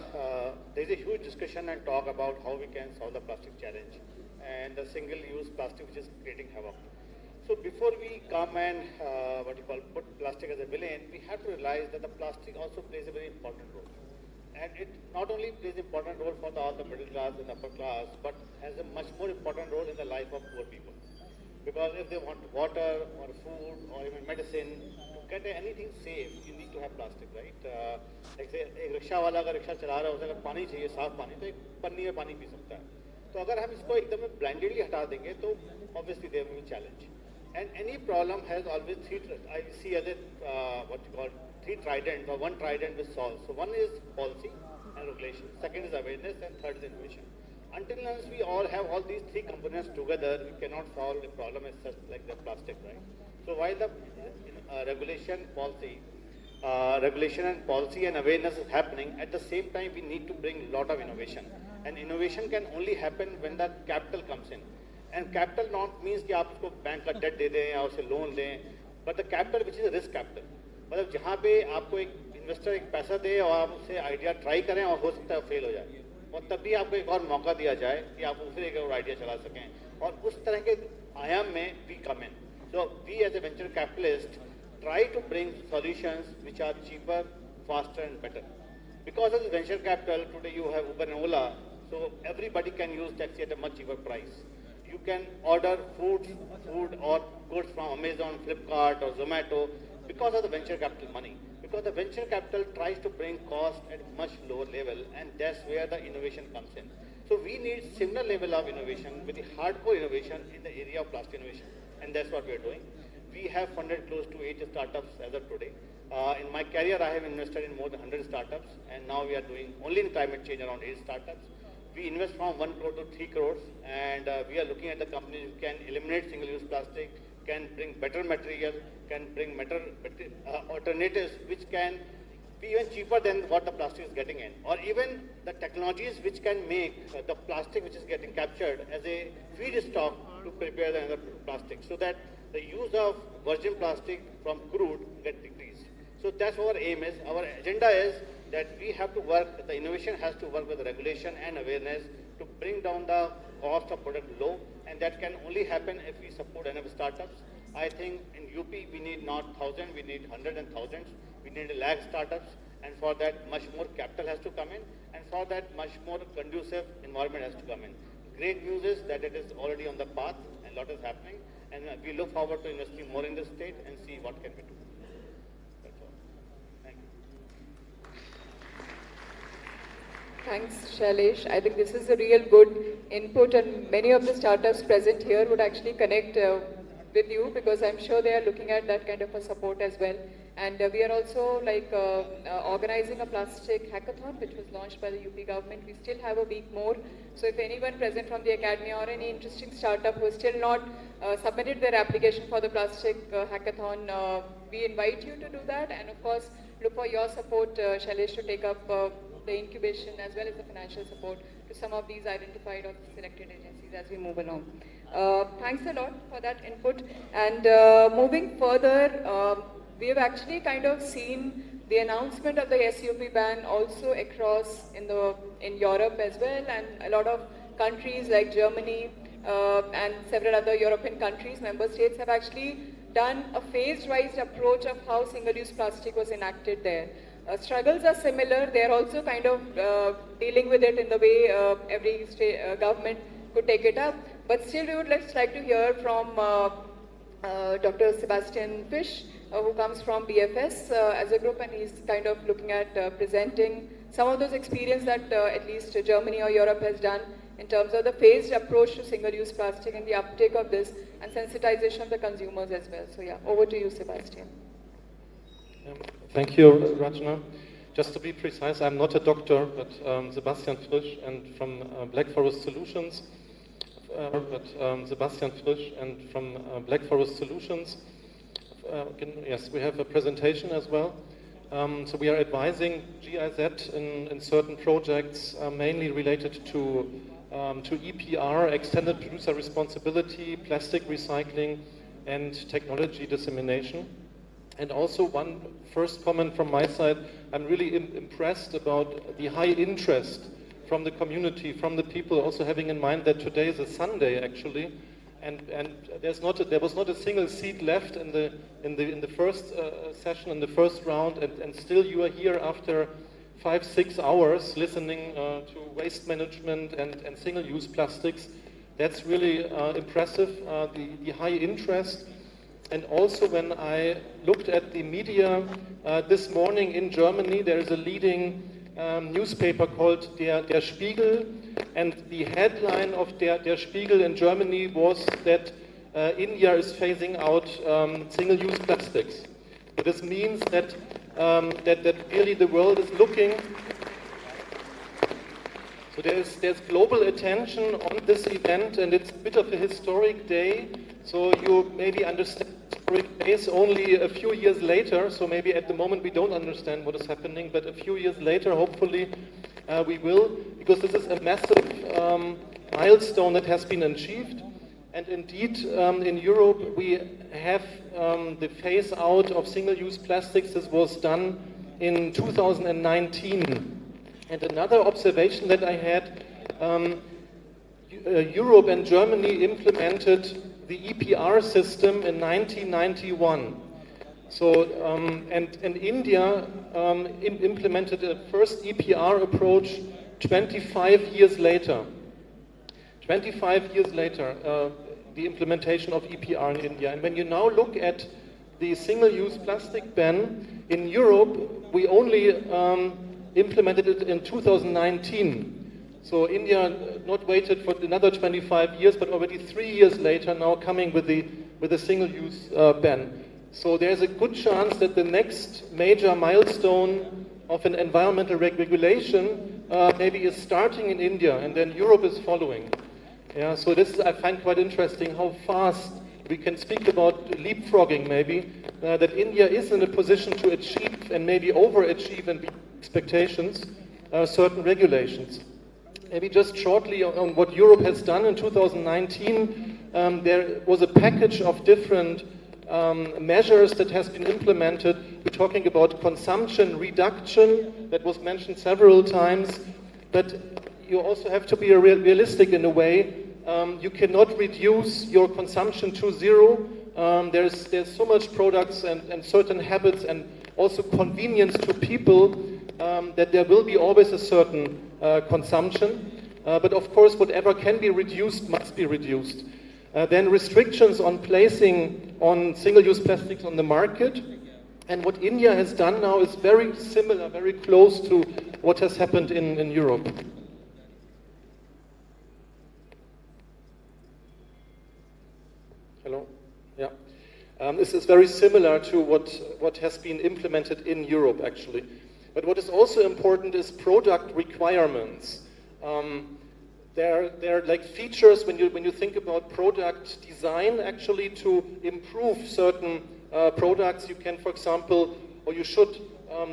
is a huge discussion and talk about how we can solve the plastic challenge and the single-use plastic which is creating havoc. So before we come and put plastic as a villain, we have to realize that the plastic also plays a very important role. And it not only plays an important role for all the middle class and upper class, but has a much more important role in the life of poor people. Because if they want water or food or even medicine, to get anything safe, you need to have plastic, right? Like say, एक rickshaw वाला अगर rickshaw चला रहा है उसे अगर पानी चाहिए, साफ पानी, तो एक पन्नी में पानी पी सकता है. तो अगर हम इसको एकदम blindly हटा देंगे, तो obviously there will be a challenge. And any problem has always I see as a three trident or one trident which solves. So one is policy and regulation, second is awareness, and third is innovation. Until unless we all have all these three components together, we cannot solve a problem as such like the plastic, right? So while the regulation and policy and awareness is happening, at the same time we need to bring a lot of innovation. And innovation can only happen when the capital comes in. And capital not means कि आप उसको bank का debt दे दें या उसे loan दें, but the capital which is a risk capital. मतलब जहाँ पे आपको एक investor एक पैसा दे और आप उससे idea try करें और हो सकता है fail हो जाए, और तब भी आपको एक और मौका दिया जाए कि आप दूसरे एक और idea चला सकें, और उस तरह के आयाम में we come in. So we as a venture capitalist try to bring solutions which are cheaper, faster and better. Because of the venture capital, today you have Uber and Ola, so everybody can use taxi at a much cheaper price. You can order food or goods from Amazon, Flipkart or Zomato because of the venture capital money. Because the venture capital tries to bring cost at much lower level, and that's where the innovation comes in. So we need similar level of innovation with the hardcore innovation in the area of plastic innovation, and that's what we are doing. We have funded close to 8 startups as of today. In my career, I have invested in more than 100 startups, and now we are doing only in climate change around 8 startups. We invest from 1 crore to 3 crores, and we are looking at the companies who can eliminate single-use plastic, can bring better material, can bring better alternatives which can be even cheaper than what the plastic is getting in, or even the technologies which can make the plastic which is getting captured as a feedstock to prepare the other plastic, so that the use of virgin plastic from crude get decreased. So that's our aim is. Our agenda is that we have to work, the innovation has to work with regulation and awareness to bring down the cost of product low, and that can only happen if we support enough startups. I think in UP we need not 1,000, we need hundreds and thousands, we need a lakh startups, and for that much more capital has to come in, and for that much more conducive environment has to come in. Great news is that it is already on the path and a lot is happening, and we look forward to investing more in the state and see what can we do. That's all. Thank you. Thanks, Shailesh. I think this is a real good input, and many of the startups present here would actually connect with you, because I'm sure they are looking at that kind of a support as well. And we are also organizing a plastic hackathon, which was launched by the UP government. We still have a week more. So if anyone present from the academy or any interesting startup who has still not submitted their application for the plastic hackathon, we invite you to do that. And of course, look for your support, Shailesh, to take up the incubation as well as the financial support to some of these identified or selected agencies as we move along. Thanks a lot for that input. And moving further, we have actually kind of seen the announcement of the SUP ban also across in Europe as well, and a lot of countries like Germany and several other European countries, member states, have actually done a phased-wise approach of how single-use plastic was enacted there. Struggles are similar. They are also kind of dealing with it in the way every state, government could take it up. But still, we would like to hear from Dr. Sebastian Fish, who comes from BFS as a group, and he's kind of looking at presenting some of those experiences that at least Germany or Europe has done in terms of the phased approach to single-use plastic and the uptake of this and sensitization of the consumers as well. So yeah, over to you, Sebastian. Thank you, Rajna. Just to be precise, I'm not a doctor, but Sebastian Frisch, and from Black Forest Solutions. Sebastian Frisch, and from Black Forest Solutions. Yes, we have a presentation as well. So we are advising GIZ in certain projects, mainly related to EPR, extended producer responsibility, plastic recycling, and technology dissemination. And also one first comment from my side, I'm really impressed about the high interest from the community, from the people, also having in mind that today is a Sunday actually, and there was not a single seat left in the first session, in the first round, and still you are here after 5-6 hours listening to waste management and single-use plastics. That's really impressive, the high interest. And also when I looked at the media this morning in Germany, there is a leading newspaper called Der Spiegel, and the headline of Der Spiegel in Germany was that India is phasing out single-use plastics. So this means that that really the world is looking. So there's global attention on this event, and it's a bit of a historic day. So you maybe understand historic days only a few years later. So maybe at the moment we don't understand what is happening, but a few years later, hopefully, we will, because this is a massive milestone that has been achieved. And indeed, in Europe, we have the phase out of single-use plastics. This was done in 2019. And another observation that I had, Europe and Germany implemented the EPR system in 1991. So, and India implemented a first EPR approach 25 years later. 25 years later, the implementation of EPR in India. And when you now look at the single-use plastic ban in Europe, we only implemented it in 2019. So India not waited for another 25 years, but already 3 years later now coming with the single-use ban. So there's a good chance that the next major milestone of an environmental regulation maybe is starting in India, and then Europe is following. Yeah, so this I find quite interesting, how fast we can speak about leapfrogging maybe, that India is in a position to achieve and maybe overachieve and beat expectations certain regulations. Maybe just shortly on what Europe has done in 2019, there was a package of different measures that has been implemented. We're talking about consumption reduction, that was mentioned several times, but you also have to be realistic in a way. You cannot reduce your consumption to zero. There's so much products and certain habits and also convenience to people that there will be always a certain consumption. But of course, whatever can be reduced must be reduced. Then restrictions on placing on single-use plastics on the market. And what India has done now is very similar, very close to what has happened in Europe. Hello? Yeah. This is very similar to what has been implemented in Europe, actually. But what is also important is product requirements. There are like features when you think about product design, actually, to improve certain products. You can, for example, or you should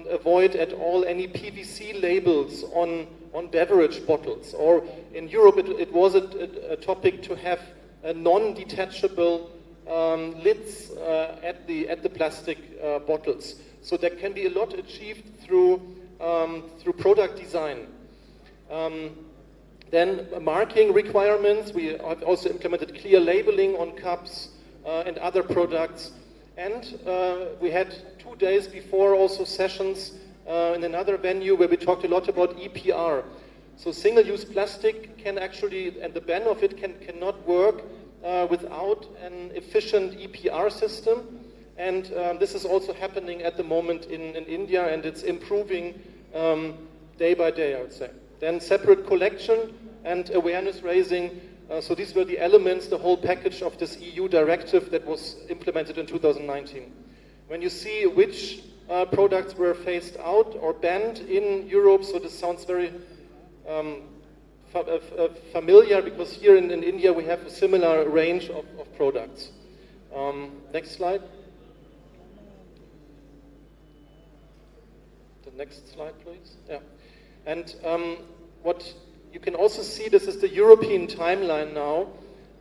avoid at all any PVC labels on beverage bottles. Or in Europe, it was a topic to have non-detachable lids at the plastic bottles. So there can be a lot achieved through product design. Then marking requirements. We have also implemented clear labeling on cups and other products. And we had 2 days before also sessions in another venue where we talked a lot about EPR. So single-use plastic can actually, and the ban of it cannot work without an efficient EPR system. And this is also happening at the moment in India, and it's improving day by day, I would say. Then separate collection and awareness raising. So these were the elements, the whole package of this EU directive that was implemented in 2019. When you see which products were phased out or banned in Europe, so this sounds very familiar, because here in India we have a similar range of products. Next slide. The next slide, please. Yeah. And what you can also see, this is the European timeline now.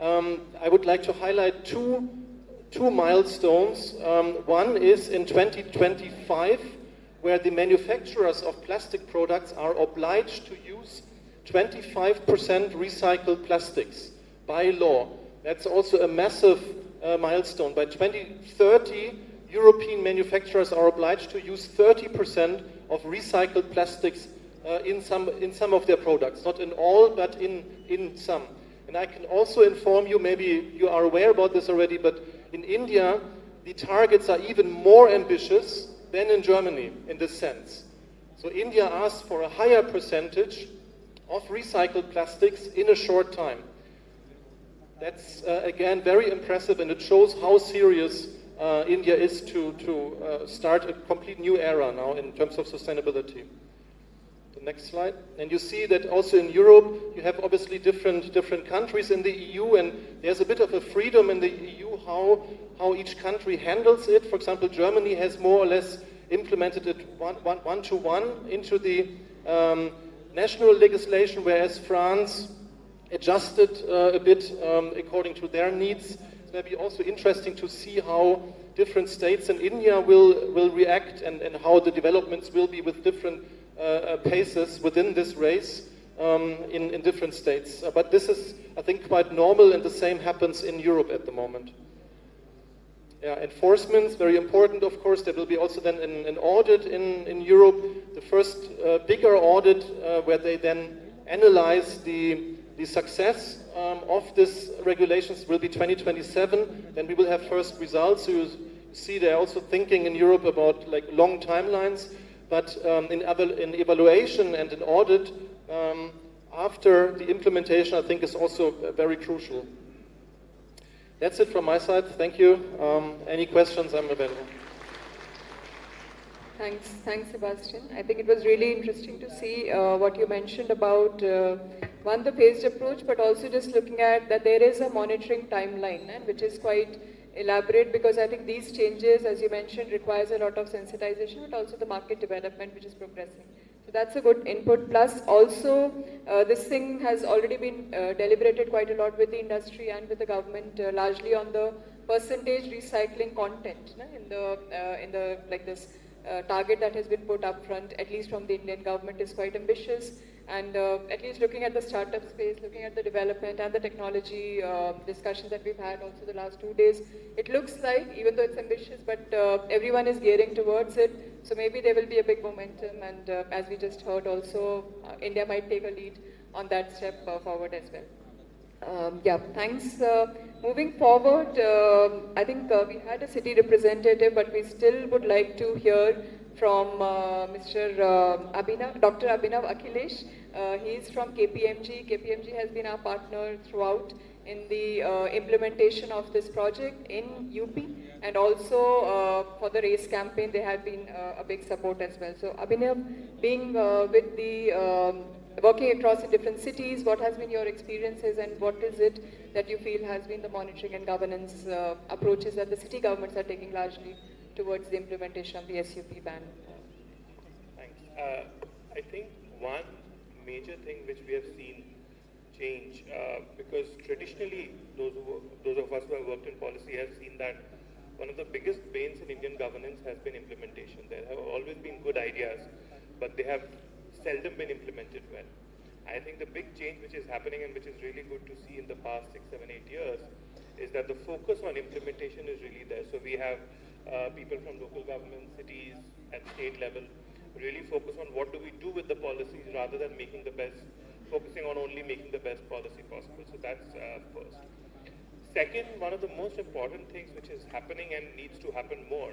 I would like to highlight two milestones. One is in 2025, where the manufacturers of plastic products are obliged to use 25% recycled plastics by law. That's also a massive milestone. By 2030, European manufacturers are obliged to use 30% of recycled plastics in some of their products. Not in all, but in some. And I can also inform you, maybe you are aware about this already, but in India, the targets are even more ambitious than in Germany in this sense. So India asked for a higher percentage of recycled plastics in a short time. That's, again, very impressive, and it shows how serious India is to start a complete new era now in terms of sustainability. The next slide. And you see that also in Europe, you have obviously different countries in the EU, and there's a bit of a freedom in the EU how each country handles it. For example, Germany has more or less implemented it one-to-one into the national legislation, whereas France adjusted a bit according to their needs. It's maybe also interesting to see how different states in India will react, and how the developments will be with different paces within this race in different states. But this is, I think, quite normal, and the same happens in Europe at the moment. Yeah, enforcement is very important, of course. There will be also then an audit in Europe, the first bigger audit where they then analyze the success of these regulations will be 2027. Then we will have first results. So you see they're also thinking in Europe about like long timelines. But in evaluation and in audit, after the implementation, I think is also very crucial. That's it from my side. Thank you. Any questions, I'm available. Thanks, Sebastian. I think it was really interesting to see what you mentioned about, one, the phased approach, but also just looking at that there is a monitoring timeline, which is quite elaborate, because I think these changes, as you mentioned, requires a lot of sensitization, but also the market development, which is progressing. So that's a good input. Plus, also, this thing has already been deliberated quite a lot with the industry and with the government, largely on the percentage recycling content in the like this target that has been put up front, at least from the Indian government, is quite ambitious. And at least looking at the startup space, looking at the development and the technology discussions that we've had also the last 2 days, it looks like, even though it's ambitious, but everyone is gearing towards it. So maybe there will be a big momentum, and as we just heard also, India might take a lead on that step forward as well. Yeah, thanks moving forward, I think we had a city representative, but we still would like to hear from Mr. Abhinav, Dr. Abhinav Akhilesh. He is from KPMG. KPMG has been our partner throughout in the implementation of this project in UP, and also for the race campaign they have been a big support as well. So Abhinav, being with the working across the different cities, what has been your experiences and what is it that you feel has been the monitoring and governance approaches that the city governments are taking largely towards the implementation of the SUP ban? Thanks. I think one major thing which we have seen change, because traditionally those of us who have worked in policy have seen that one of the biggest banes in Indian governance has been implementation. There have always been good ideas, but they have seldom been implemented well. I think the big change which is happening and which is really good to see in the past 6, 7, 8 years is that the focus on implementation is really there. So we have people from local government, cities, at state level really focus on what do we do with the policies rather than focusing on only making the best policy possible. So that's first. Second, one of the most important things which is happening and needs to happen more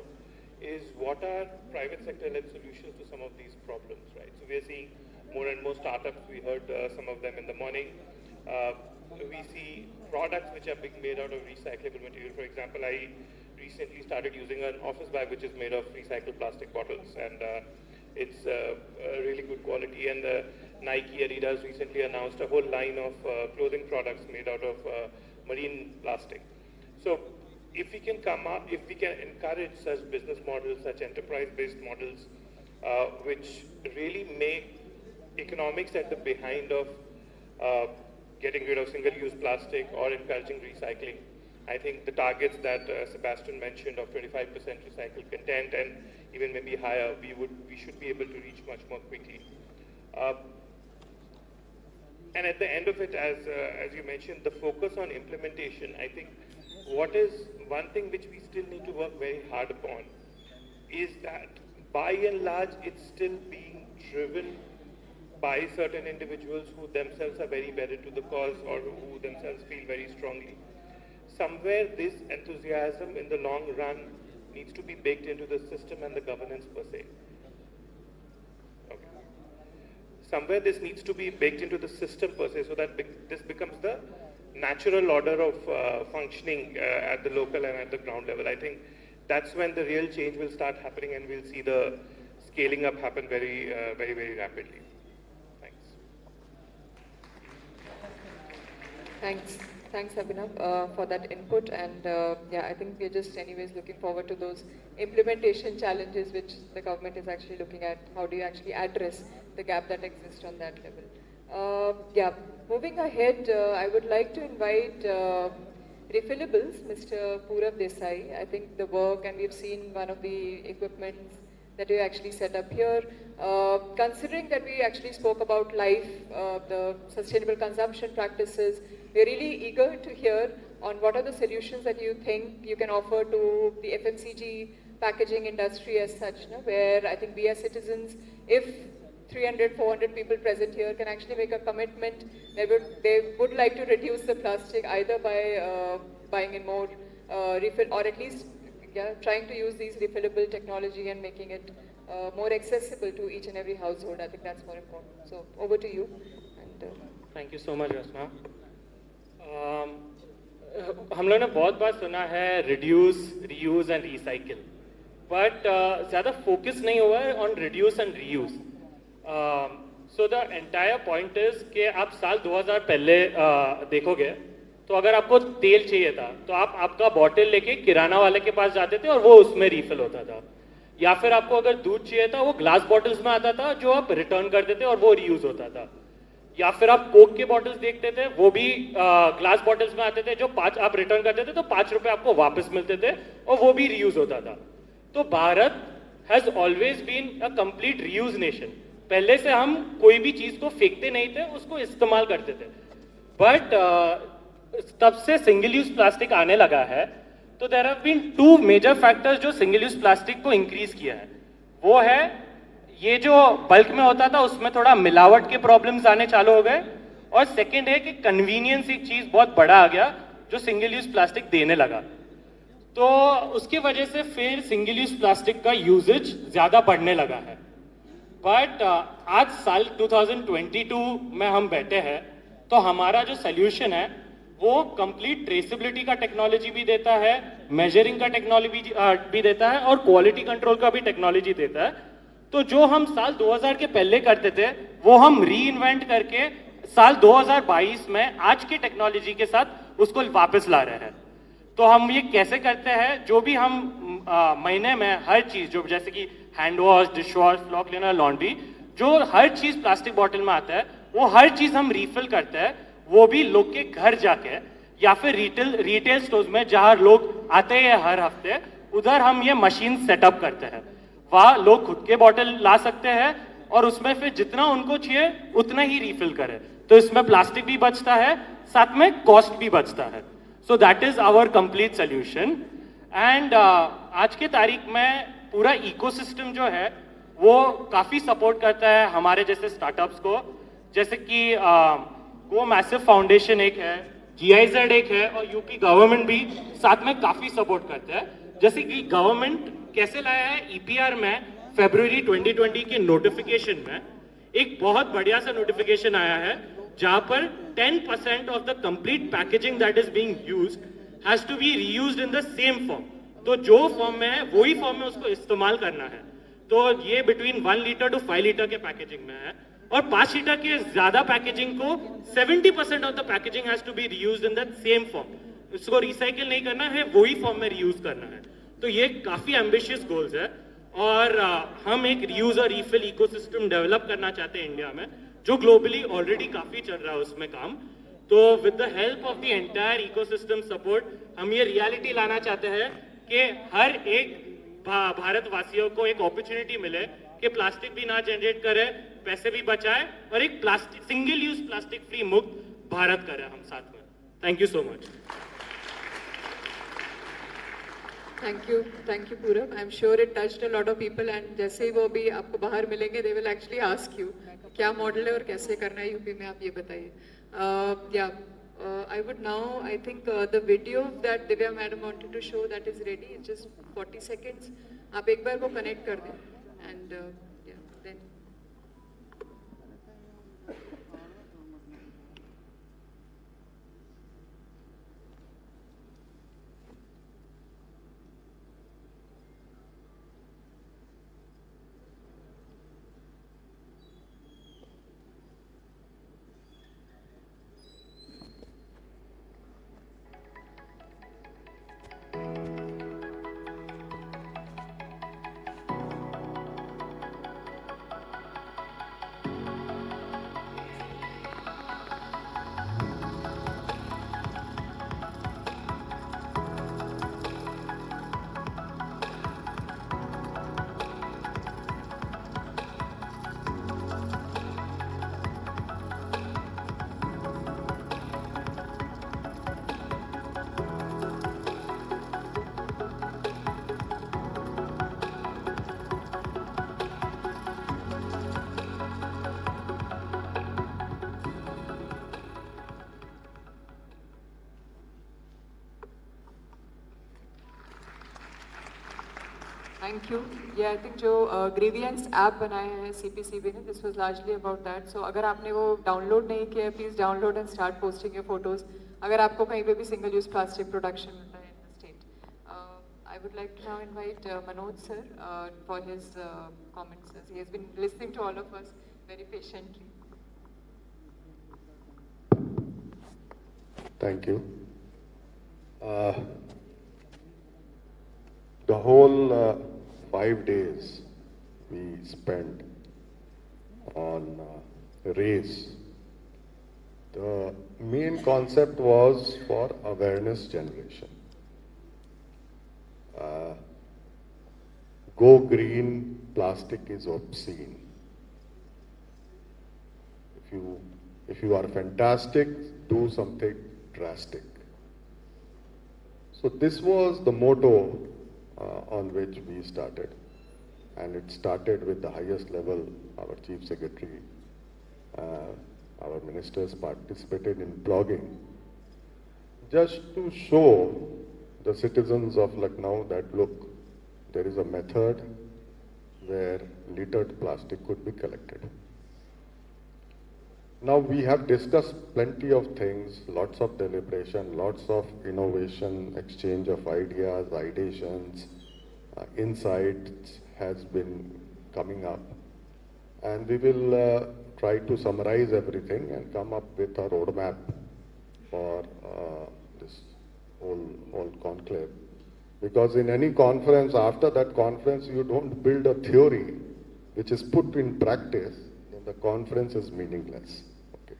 is what are private sector-led solutions to some of these problems, right? So we are seeing more and more startups. We heard some of them in the morning. We see products which are being made out of recyclable material. For example, I recently started using an office bag which is made of recycled plastic bottles, and it's really good quality. And Nike, Adidas recently announced a whole line of clothing products made out of marine plastic. So if we can encourage such business models, such enterprise-based models, which really make economics at the behind of getting rid of single-use plastic or encouraging recycling, I think the targets that Sebastian mentioned of 25% recycled content and even maybe higher, we should be able to reach much more quickly. And at the end of it, as you mentioned, the focus on implementation, I think what is one thing which we still need to work very hard upon is that by and large it's still being driven by certain individuals who themselves are very wedded to the cause or who themselves feel very strongly. Somewhere this enthusiasm in the long run needs to be baked into the system and the governance per se. Okay. Somewhere this needs to be baked into the system per se, so that this becomes the natural order of functioning at the local and at the ground level. I think that's when the real change will start happening and we'll see the scaling up happen very, very rapidly. Thanks. Thanks, Abhinav, for that input. And yeah, I think we're just anyways looking forward to those implementation challenges which the government is actually looking at. How do you actually address the gap that exists on that level? Yeah, moving ahead, I would like to invite refillables, Mr. Purav Desai. I think the work, and we've seen one of the equipments that we actually set up here. Considering that we actually spoke about life, the sustainable consumption practices, we're really eager to hear on what are the solutions that you think you can offer to the FMCG packaging industry as such, no? Where I think we as citizens, if 300, 400 people present here can actually make a commitment, they would like to reduce the plastic either by buying in more refill, or at least trying to use these refillable technology and making it more accessible to each and every household. I think that's more important. So over to you. And, Thank you so much, Rasma. हम लोगों ने बहुत बार सुना है reduce, reuse and recycle, but ज़्यादा focus नहीं हुआ है on reduce and reuse. So the entire point is कि आप साल 2000 पहले देखोगे तो अगर आपको तेल चाहिए था तो आप आपका बॉटल लेके किराना वाले के पास जाते थे और वो उसमें रिफिल होता था, या फिर आपको अगर दूध चाहिए था वो ग्लास बॉटल्स में आता था जो आप रिटर्न करते थे और वो रीयूज होता था, या फिर आप कोक के बॉटल्स देखते थे वो भी ग्लास बॉटल्स में आते थे जो आप रिटर्न करते थे तो 5 रुपए आपको वापस मिलते थे और वो भी रीयूज होता था. तो Bharat has always been a complete reuse nation. पहले से हम कोई भी चीज को फेंकते नहीं थे, उसको इस्तेमाल करते थे. बट तब से सिंगल यूज प्लास्टिक आने लगा है तो there have been 2 major factors जो सिंगल यूज प्लास्टिक को इंक्रीज किया है. वो है ये जो बल्क में होता था उसमें थोड़ा मिलावट के प्रॉब्लम्स आने चालू हो गए, और सेकंड है कि कन्वीनियंस एक चीज बहुत बड़ा आ गया जो सिंगल यूज प्लास्टिक देने लगा। तो उसकी वजह से फिर सिंगल यूज प्लास्टिक का यूजेज ज़्यादा बढ़ने लगा है। बट आज साल 2022 में हम बैठे हैं, तो हमारा जो सोल्यूशन है वो कंप्लीट ट्रेसेबिलिटी का टेक्नोलॉजी भी देता है, मेजरिंग का टेक्नोलॉजी भी देता है और क्वालिटी कंट्रोल का भी टेक्नोलॉजी देता है। तो जो हम साल 2000 के पहले करते थे वो हम री इन्वेंट करके साल 2022 में आज की टेक्नोलॉजी के साथ उसको वापस ला रहे हैं। तो हम ये कैसे करते हैं, जो भी हम महीने में हर चीज, जो जैसे कि hand wash, dish wash, floor cleaner, laundry, जो हर चीज प्लास्टिक बॉटल में आता है वो हर चीज हम रिफिल करते हैं, वो भी लोग के घर जाके या फिर रिटेल स्टोर्स में जहां लोग आते हैं हर हफ्ते, उधर हम ये मशीन सेटअप करते हैं। वहां लोग खुद के बॉटल ला सकते हैं और उसमें फिर जितना उनको चाहिए उतना ही रिफिल करें। तो इसमें प्लास्टिक भी बचता है, साथ में कॉस्ट भी बचता है। So that is our complete solution. And आज के तारीख में पूरा इकोसिस्टम जो है वो काफी सपोर्ट करता है हमारे जैसे स्टार्टअप्स को, जैसे कि गो मैसिव फाउंडेशन एक है, GIZ एक है और यूपी गवर्नमेंट भी साथ में काफी सपोर्ट करता है। जैसे कि गवर्नमेंट कैसे लाया है, EPR में फरवरी 2020 के नोटिफिकेशन में एक बहुत बढ़िया सा नोटिफिकेशन आया है जहां पर 10% of the complete packaging that is being used has to be reused in the same form. तो जो फॉर्म में है वही फॉर्म में उसको इस्तेमाल करना है। तो ये बिटवीन 1 लीटर टू 5 लीटर के पैकेजिंग में है और 5 लीटर के ज्यादा पैकेजिंग को 70% of the packaging has to be reused in that same form. इसको रिसाइकिल नहीं करना है, वही फॉर्म में रीयूज करना है। तो ये काफी एम्बिशियस गोल्स है और हम एक रीयूज और रीफिल इकोसिस्टम डेवलप करना चाहते हैं इंडिया में, जो ग्लोबली ऑलरेडी काफी चल रहा है उसमें काम। तो with the help of the entire ecosystem support हम ये रियलिटी लाना चाहते हैं कि हर एक भारतवासियों को एक अपॉर्चुनिटी मिले कि प्लास्टिक भी ना जनरेट करे, पैसे भी बचाए और एक plastic single use plastic free मुक्त भारत करें हम साथ में। Thank you so much. Thank you Purab. I am sure it touched a lot of people and जैसे ही वो भी आपको बाहर मिलेंगे they will actually ask you क्या मॉडल है और कैसे करना है यूपी में, आप ये बताइए। I would now, I think the video that Divya madam wanted to show, that is ready. It's just 40 seconds. आप एक बार वो connect कर दें and yeah, then. Thank you. ये आई थिंक जो ग्रेवियंस ऐप बनाए हैं CPCB ने, this was largely about that. So अगर आपने वो डाउनलोड नहीं किया है, please download and start posting your photos अगर आपको कहीं पे भी सिंगल यूज प्लास्टिक प्रोडक्शन मिलता है in the state. I would like to now invite Manoj sir for his comments. He has been listening to all of us very patiently. Thank you. The whole 5 days we spent on race. The main concept was for awareness generation. Go green, plastic is obscene. If you are fantastic, do something drastic. So this was the motto on which we started, and it started with the highest level. Our chief secretary, our ministers participated in blogging. just to show the citizens of Lucknow that look, there is a method where littered plastic could be collected. Now we have discussed plenty of things, lots of deliberation, lots of innovation, exchange of ideas, ideations, insights has been coming up. And we will try to summarize everything and come up with a roadmap for this whole conclave. Because in any conference, after that conference, you don't build a theory which is put in practice, then the conference is meaningless. Okay.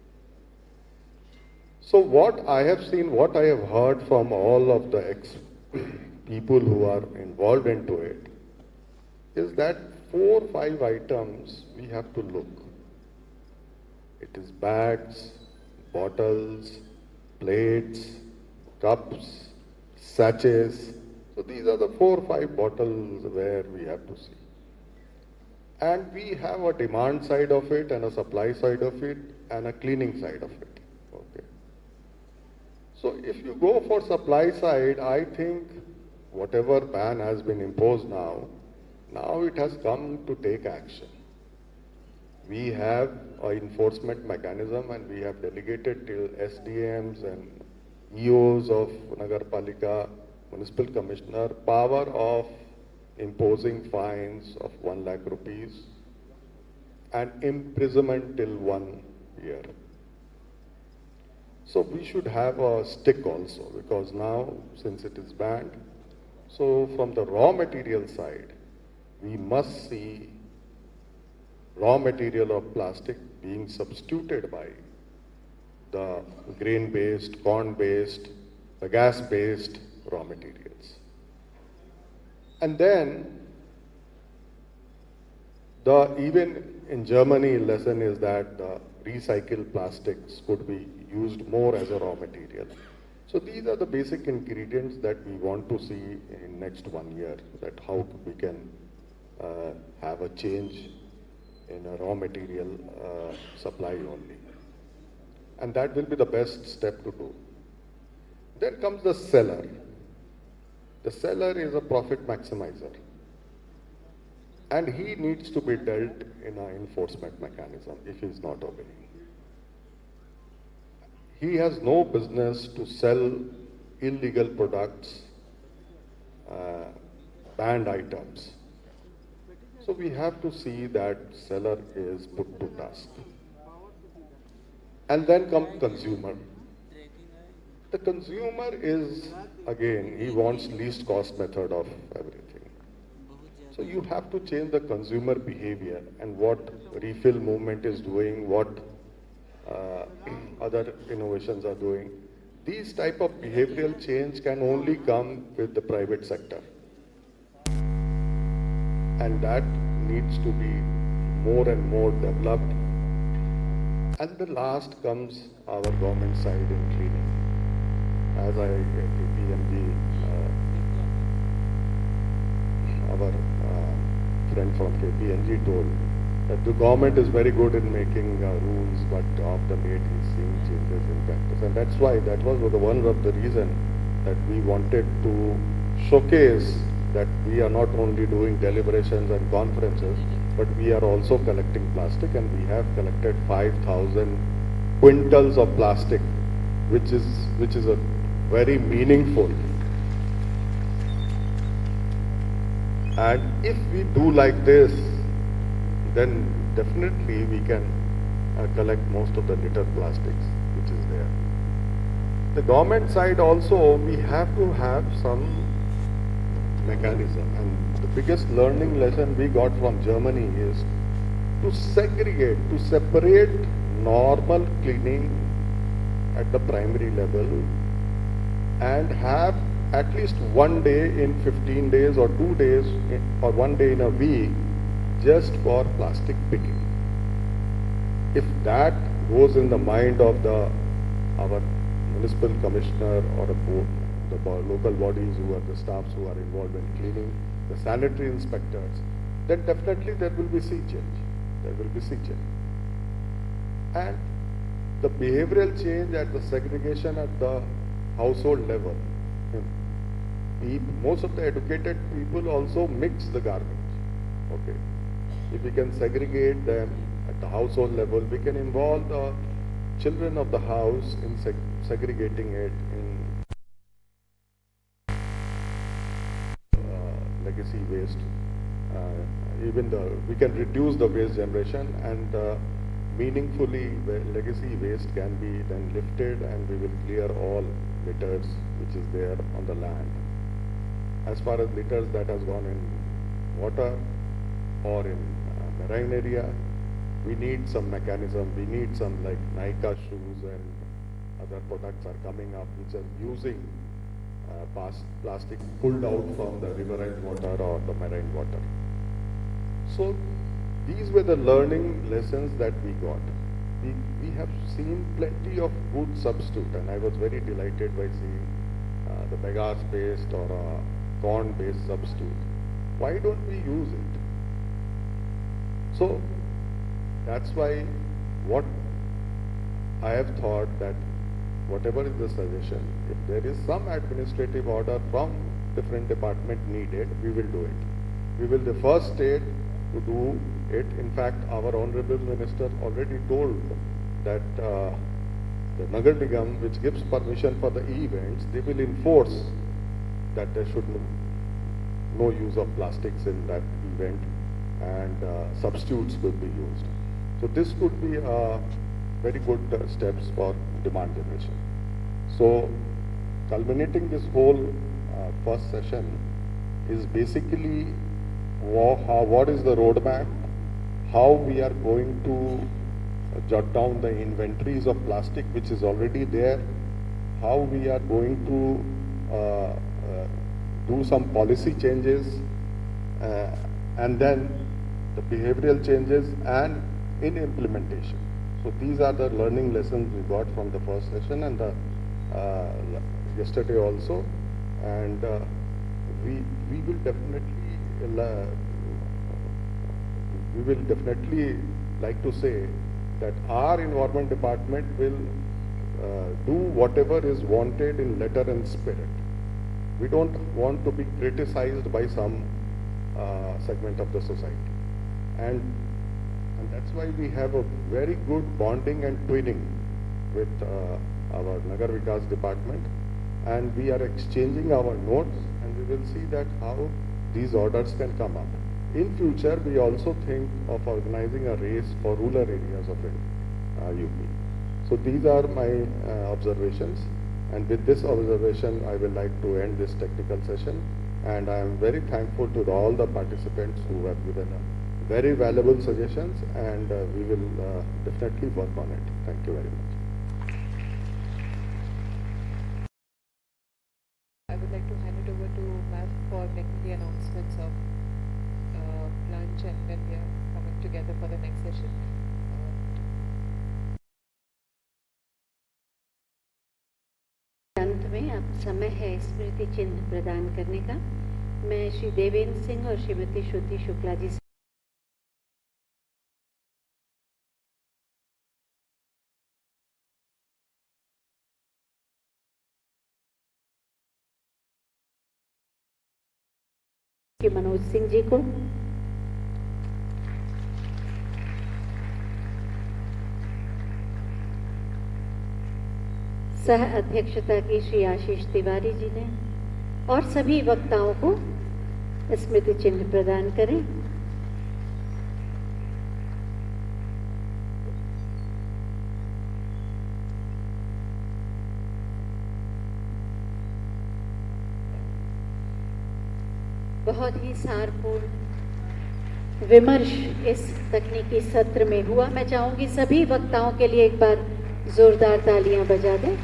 So what I have seen, what I have heard from all of the people who are involved into it, is that 4 or 5 items we have to look. It is bags, bottles, plates, cups, sachets. So these are the 4 or 5 bottles where we have to see. And we have a demand side of it and a supply side of it and a cleaning side of it. Okay. So if you go for supply side, I think whatever ban has been imposed now it has come to take action. We have an enforcement mechanism and we have delegated till SDMs and EOs of Nagarpalika, Municipal Commissioner, power of imposing fines of 1 lakh rupees and imprisonment till 1 year. So we should have a stick also, because now since it is banned, so from the raw material side, we must see raw material of plastic being substituted by the grain-based, corn-based, the gas-based raw materials. And then, even in Germany, lesson is that the recycled plastics could be used more as a raw material. So these are the basic ingredients that we want to see in next 1 year, that how we can have a change in a raw material supply only. And that will be the best step to do. Then comes the seller. The seller is a profit maximizer. And he needs to be dealt in an enforcement mechanism if he is not obeying. He has no business to sell illegal products, banned items. So we have to see that seller is put to task. And then comes consumer. The consumer is, again, he wants least cost method of everything. So you have to change the consumer behavior and what refill movement is doing, what other innovations are doing. These type of behavioral change can only come with the private sector. And that needs to be more and more developed. And the last comes our government side in cleaning. As KPMG, our friend from KPMG told, that the government is very good in making rules, but of the late he's seeing changes in practice. And that's why, that was one of the reasons that we wanted to showcase that we are not only doing deliberations and conferences, but we are also collecting plastic, and we have collected 5,000 quintals of plastic, which is a very meaningful. And if we do like this, then definitely we can collect most of the littered plastics which is there. The government side also, we have to have some mechanism, and the biggest learning lesson we got from Germany is to segregate, to separate normal cleaning at the primary level and have at least 1 day in 15 days or 2 days or 1 day in a week just for plastic picking. If that goes in the mind of our municipal commissioner or a board, the local bodies who are the staffs who are involved in cleaning, the sanitary inspectors, then definitely there will be sea change. There will be sea change. And the behavioral change at the segregation at the household level. Most of the educated people also mix the garbage. Okay, if we can segregate them at the household level, we can involve the children of the house in segregating it in legacy waste. We can reduce the waste generation, and meaningfully legacy waste can be then lifted, and we will clear all litters which is there on the land. As far as litters that has gone in water or in marine area, we need some mechanism. We need some, like Nika shoes and other products are coming up which are using plastic pulled out from the riverine water or the marine water. So these were the learning lessons that we got. We have seen plenty of good substitute, and I was very delighted by seeing the bagasse paste or a corn based substitute. Why don't we use it? So that's why what I have thought that whatever is the suggestion, if there is some administrative order from different department needed, we will do it. We will the first state to do it. In fact, our Honorable Minister already told that the Nagar Nigam, which gives permission for the events, they will enforce that there should no use of plastics in that event, and substitutes could be used. So this could be very good steps for demand generation. So culminating this whole first session is basically what is the roadmap, how we are going to jot down the inventories of plastic which is already there, how we are going to do some policy changes, and then the behavioral changes and in implementation. So these are the learning lessons we got from the first session and the yesterday also, and we will definitely like to say that our environment department will do whatever is wanted in letter and spirit. We don't want to be criticized by some segment of the society, and that's why we have a very good bonding and twinning with our Nagar Vikas department, and we are exchanging our notes, and we will see that how these orders can come up. In future, we also think of organizing a race for rural areas of UP. So these are my observations, and with this observation, I would like to end this technical session, and I am very thankful to all the participants who have given very valuable suggestions, and we will definitely work on it. Thank you very much. I would like to hand it over to Matt for making the announcements of lunch and when we are coming together for the next session. अंत में अब समय है स्मृति चिन्ह प्रदान करने का। मैं श्री देवेंद्र सिंह और श्रीमती श्रुति शुक्ला जी मनोज सिंह जी को, सह अध्यक्षता की श्री आशीष तिवारी जी ने, और सभी वक्ताओं को स्मृति चिन्ह प्रदान करें। बहुत ही सारपूर्ण विमर्श इस तकनीकी सत्र में हुआ। मैं चाहूंगी सभी वक्ताओं के लिए एक बार जोरदार तालियां बजा दें।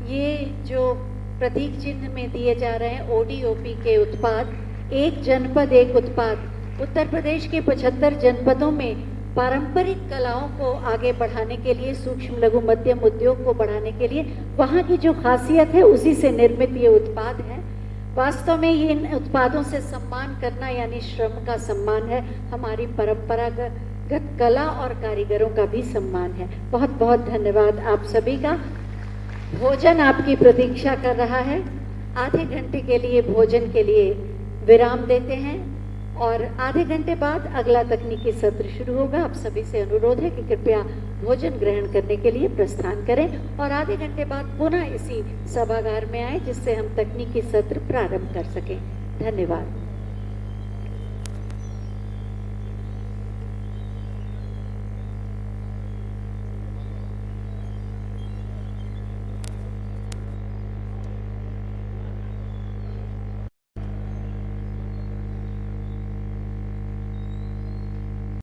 ये जो प्रतीक चिन्ह में दिए जा रहे हैं ओडीओपी के उत्पाद, एक जनपद एक उत्पाद, उत्तर प्रदेश के 75 जनपदों में पारंपरिक कलाओं को आगे बढ़ाने के लिए, सूक्ष्म लघु मध्यम उद्योग को बढ़ाने के लिए वहाँ की जो खासियत है उसी से निर्मित ये उत्पाद है। वास्तव में ये इन उत्पादों से सम्मान करना यानी श्रम का सम्मान है, हमारी परंपरागत कला और कारीगरों का भी सम्मान है। बहुत बहुत धन्यवाद आप सभी का। भोजन आपकी प्रतीक्षा कर रहा है। आधे घंटे के लिए भोजन के लिए विराम देते हैं और आधे घंटे बाद अगला तकनीकी सत्र शुरू होगा। आप सभी से अनुरोध है कि कृपया भोजन ग्रहण करने के लिए प्रस्थान करें और आधे घंटे बाद पुनः इसी सभागार में आए जिससे हम तकनीकी सत्र प्रारंभ कर सकें। धन्यवाद।